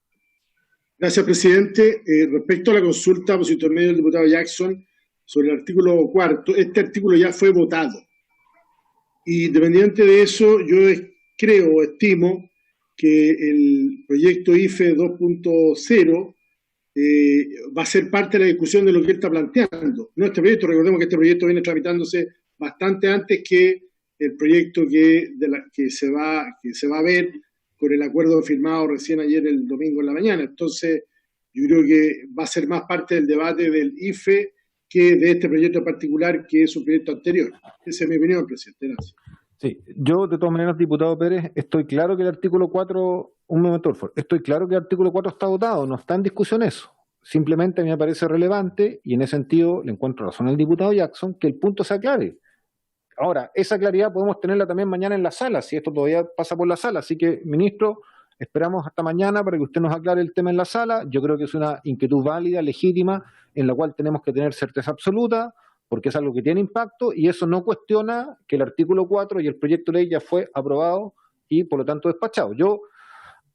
Gracias, presidente. Respecto a la consulta por su intermedio del diputado Jackson sobre el artículo 4, este artículo ya fue votado. Y independiente de eso, yo estimo que el proyecto IFE 2.0 va a ser parte de la discusión de lo que él está planteando. No este proyecto, recordemos que este proyecto viene tramitándose bastante antes que el proyecto que se va a ver con el acuerdo firmado recién ayer el domingo en la mañana. Entonces, yo creo que va a ser más parte del debate del IFE que de este proyecto en particular, que es un proyecto anterior. Esa es mi opinión, presidente. Gracias. Sí, yo de todas maneras, diputado Pérez, estoy claro que el artículo 4, un momento, por favor, estoy claro que el artículo 4 está votado, no está en discusión eso. Simplemente a mí me parece relevante, y en ese sentido le encuentro razón al diputado Jackson, que el punto se aclare. Ahora, esa claridad podemos tenerla también mañana en la sala, si esto todavía pasa por la sala. Así que, ministro, esperamos hasta mañana para que usted nos aclare el tema en la sala. Yo creo que es una inquietud válida, legítima, en la cual tenemos que tener certeza absoluta, porque es algo que tiene impacto, y eso no cuestiona que el artículo 4 y el proyecto de ley ya fue aprobado y, por lo tanto, despachado. Yo,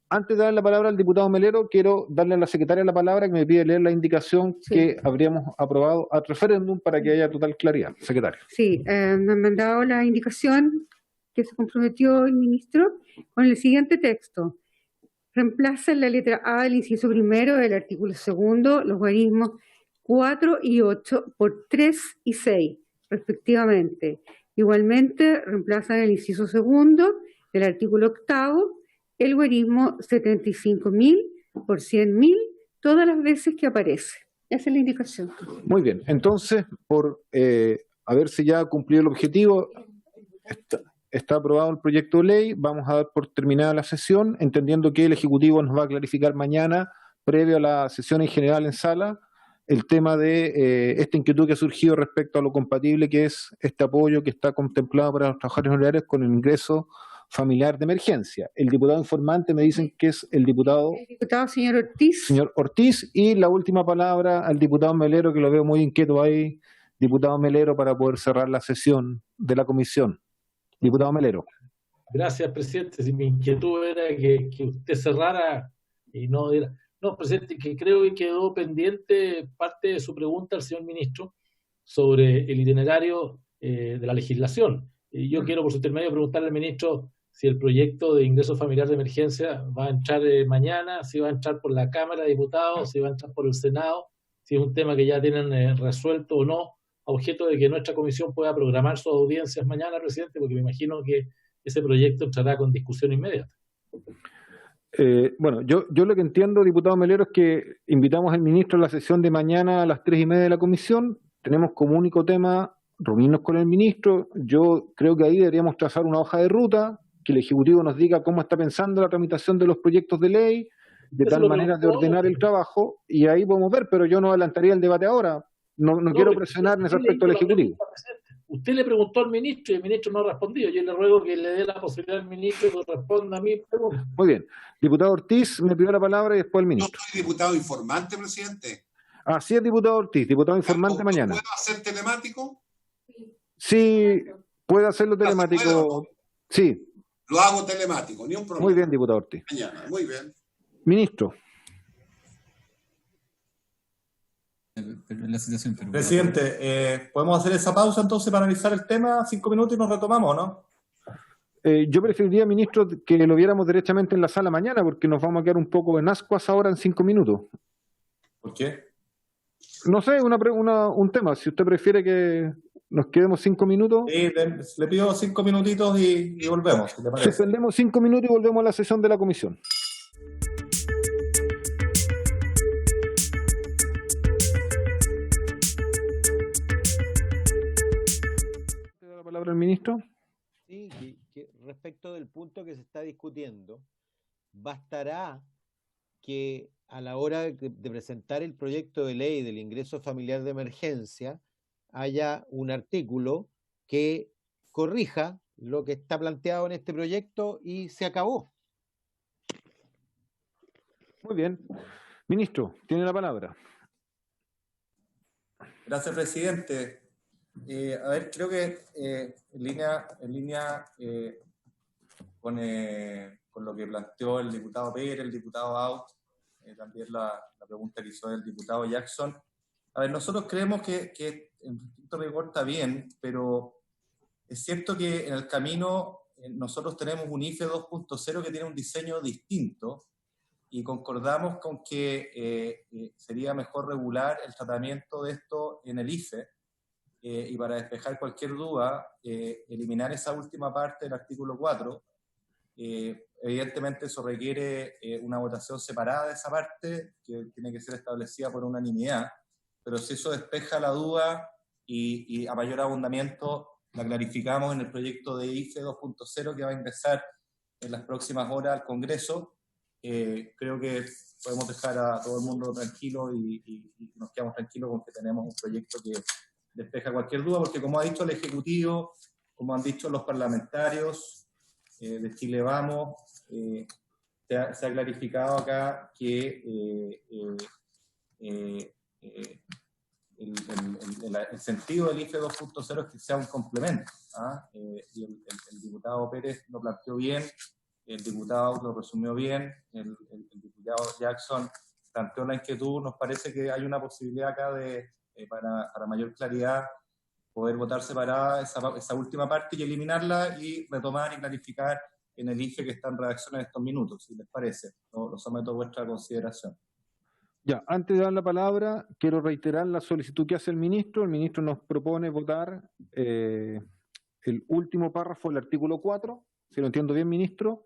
antes de dar la palabra al diputado Melero, quiero darle a la secretaria la palabra, que me pide leer la indicación que habríamos aprobado al referéndum para que haya total claridad. Secretaria. Sí, me han mandado la indicación que se comprometió el ministro con el siguiente texto. Reemplaza en la letra A del inciso primero del artículo segundo los guarismos 4 y 8 por 3 y 6, respectivamente. Igualmente, reemplaza en el inciso segundo del artículo octavo el guarismo 75.000 por 100.000 todas las veces que aparece. Esa es la indicación. Muy bien, entonces, por a ver si ya cumplió el objetivo, está aprobado el proyecto de ley, vamos a dar por terminada la sesión, entendiendo que el Ejecutivo nos va a clarificar mañana, previo a la sesión en general en sala, el tema de esta inquietud que ha surgido respecto a lo compatible que es este apoyo que está contemplado para los trabajadores honorarios con el ingreso familiar de emergencia. El diputado informante me dicen que es el diputado... El diputado señor Ortiz. Señor Ortiz, y la última palabra al diputado Melero, que lo veo muy inquieto ahí, diputado Melero, para poder cerrar la sesión de la comisión. Diputado Melero. Gracias, presidente. Si mi inquietud era que usted cerrara y no era... No, presidente, que creo que quedó pendiente parte de su pregunta al señor ministro sobre el itinerario de la legislación. Y yo quiero, por su intermedio, preguntarle al ministro si el proyecto de ingreso familiar de emergencia va a entrar mañana, si va a entrar por la Cámara de Diputados, si va a entrar por el Senado, si es un tema que ya tienen resuelto o no, a objeto de que nuestra comisión pueda programar sus audiencias mañana, presidente, porque me imagino que ese proyecto entrará con discusión inmediata. Bueno, yo lo que entiendo, diputado Melero, es que invitamos al ministro a la sesión de mañana a las 3:30 de la comisión. Tenemos como único tema reunirnos con el ministro. Yo creo que ahí deberíamos trazar una hoja de ruta, que el Ejecutivo nos diga cómo está pensando la tramitación de los proyectos de ley, de tal manera de ordenar el trabajo, y ahí podemos ver, pero yo no adelantaría el debate ahora. No quiero presionar en ese aspecto al Ejecutivo. Usted le preguntó al ministro y el ministro no ha respondido. Yo le ruego que le dé la posibilidad al ministro que responda a mi pregunta. Muy bien. Diputado Ortiz me pidió la palabra y después el ministro. Yo soy diputado informante, presidente. Así es, diputado Ortiz. Diputado informante mañana. ¿Puedo hacer telemático? Sí, puede hacerlo telemático. Sí. Lo hago telemático, ni un problema. Muy bien, diputado Ortiz. Mañana, muy bien. Ministro. La situación, pero... Presidente, ¿podemos hacer esa pausa entonces para analizar el tema? 5 minutos y nos retomamos, ¿no? Yo preferiría, ministro, que lo viéramos derechamente en la sala mañana, porque nos vamos a quedar un poco en ascuas ahora en 5 minutos. ¿Por qué? No sé, un tema. Si usted prefiere que nos quedemos 5 minutos. Sí, le pido 5 minutitos y volvemos. ¿Te parece? Suspendemos 5 minutos y volvemos a la sesión de la comisión. ¿Te da la palabra el ministro? Sí, que respecto del punto que se está discutiendo, bastará que a la hora de presentar el proyecto de ley del ingreso familiar de emergencia haya un artículo que corrija lo que está planteado en este proyecto y se acabó. Muy bien. Ministro, tiene la palabra. Gracias, presidente. A ver, creo que en línea con lo que planteó el diputado Pérez, el diputado Out, también la pregunta que hizo el diputado Jackson. A ver, nosotros creemos que en estricto rigor está bien, pero es cierto que en el camino nosotros tenemos un IFE 2.0 que tiene un diseño distinto y concordamos con que sería mejor regular el tratamiento de esto en el IFE. Y para despejar cualquier duda, eliminar esa última parte del artículo 4. Evidentemente eso requiere una votación separada de esa parte, que tiene que ser establecida por unanimidad, pero si eso despeja la duda y a mayor abundamiento la clarificamos en el proyecto de IFE 2.0 que va a ingresar en las próximas horas al Congreso, creo que podemos dejar a todo el mundo tranquilo y nos quedamos tranquilos con que tenemos un proyecto que despeja cualquier duda, porque como ha dicho el Ejecutivo, como han dicho los parlamentarios de Chile Vamos, se ha clarificado acá que el sentido del IFE 2.0 es que sea un complemento. Y el diputado Pérez lo planteó bien, el diputado lo resumió bien, el diputado Jackson planteó la inquietud. Nos parece que hay una posibilidad acá de para mayor claridad, poder votar separada esa última parte y eliminarla y retomar y clarificar en el IFE que está en redacción en estos minutos, si les parece. Lo someto a vuestra consideración. Ya, antes de dar la palabra, quiero reiterar la solicitud que hace el ministro. El ministro nos propone votar el último párrafo del artículo 4, si lo entiendo bien, ministro.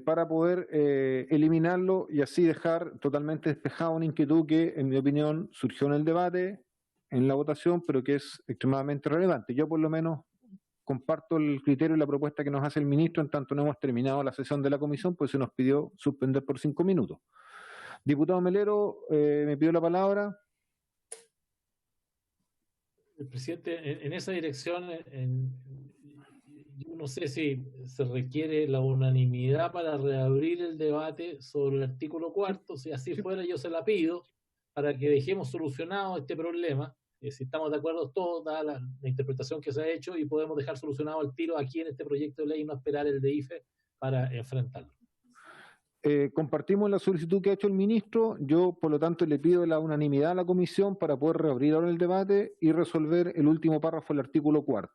Para poder eliminarlo y así dejar totalmente despejada una inquietud que, en mi opinión, surgió en el debate, en la votación, pero que es extremadamente relevante. Yo, por lo menos, comparto el criterio y la propuesta que nos hace el ministro, en tanto no hemos terminado la sesión de la comisión, pues se nos pidió suspender por 5 minutos. Diputado Melero, me pidió la palabra. El presidente, en esa dirección, yo no sé si se requiere la unanimidad para reabrir el debate sobre el artículo 4. Si así fuera, yo se la pido, para que dejemos solucionado este problema. Si estamos de acuerdo todos, dada la interpretación que se ha hecho, y podemos dejar solucionado el tiro aquí en este proyecto de ley y no esperar el de IFE para enfrentarlo. Compartimos la solicitud que ha hecho el ministro. Yo, por lo tanto, le pido la unanimidad a la comisión para poder reabrir ahora el debate y resolver el último párrafo del artículo 4.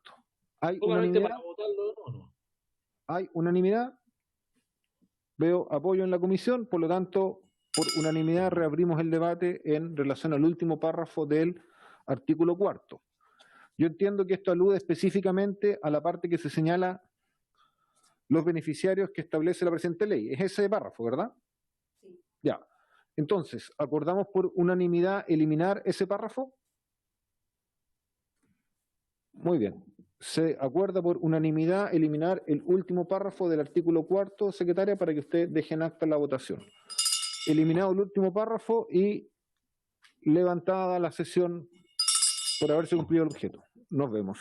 ¿Hay unanimidad? Para votarlo o no. ¿Hay unanimidad? Veo apoyo en la comisión, por lo tanto, por unanimidad reabrimos el debate en relación al último párrafo del artículo 4. Yo entiendo que esto alude específicamente a la parte que se señala los beneficiarios que establece la presente ley. Es ese párrafo, ¿verdad? Sí. Ya. Entonces, ¿acordamos por unanimidad eliminar ese párrafo? Muy bien. Se acuerda por unanimidad eliminar el último párrafo del artículo 4, secretaria, para que usted deje en acta la votación. Eliminado el último párrafo y levantada la sesión por haberse cumplido el objeto. Nos vemos.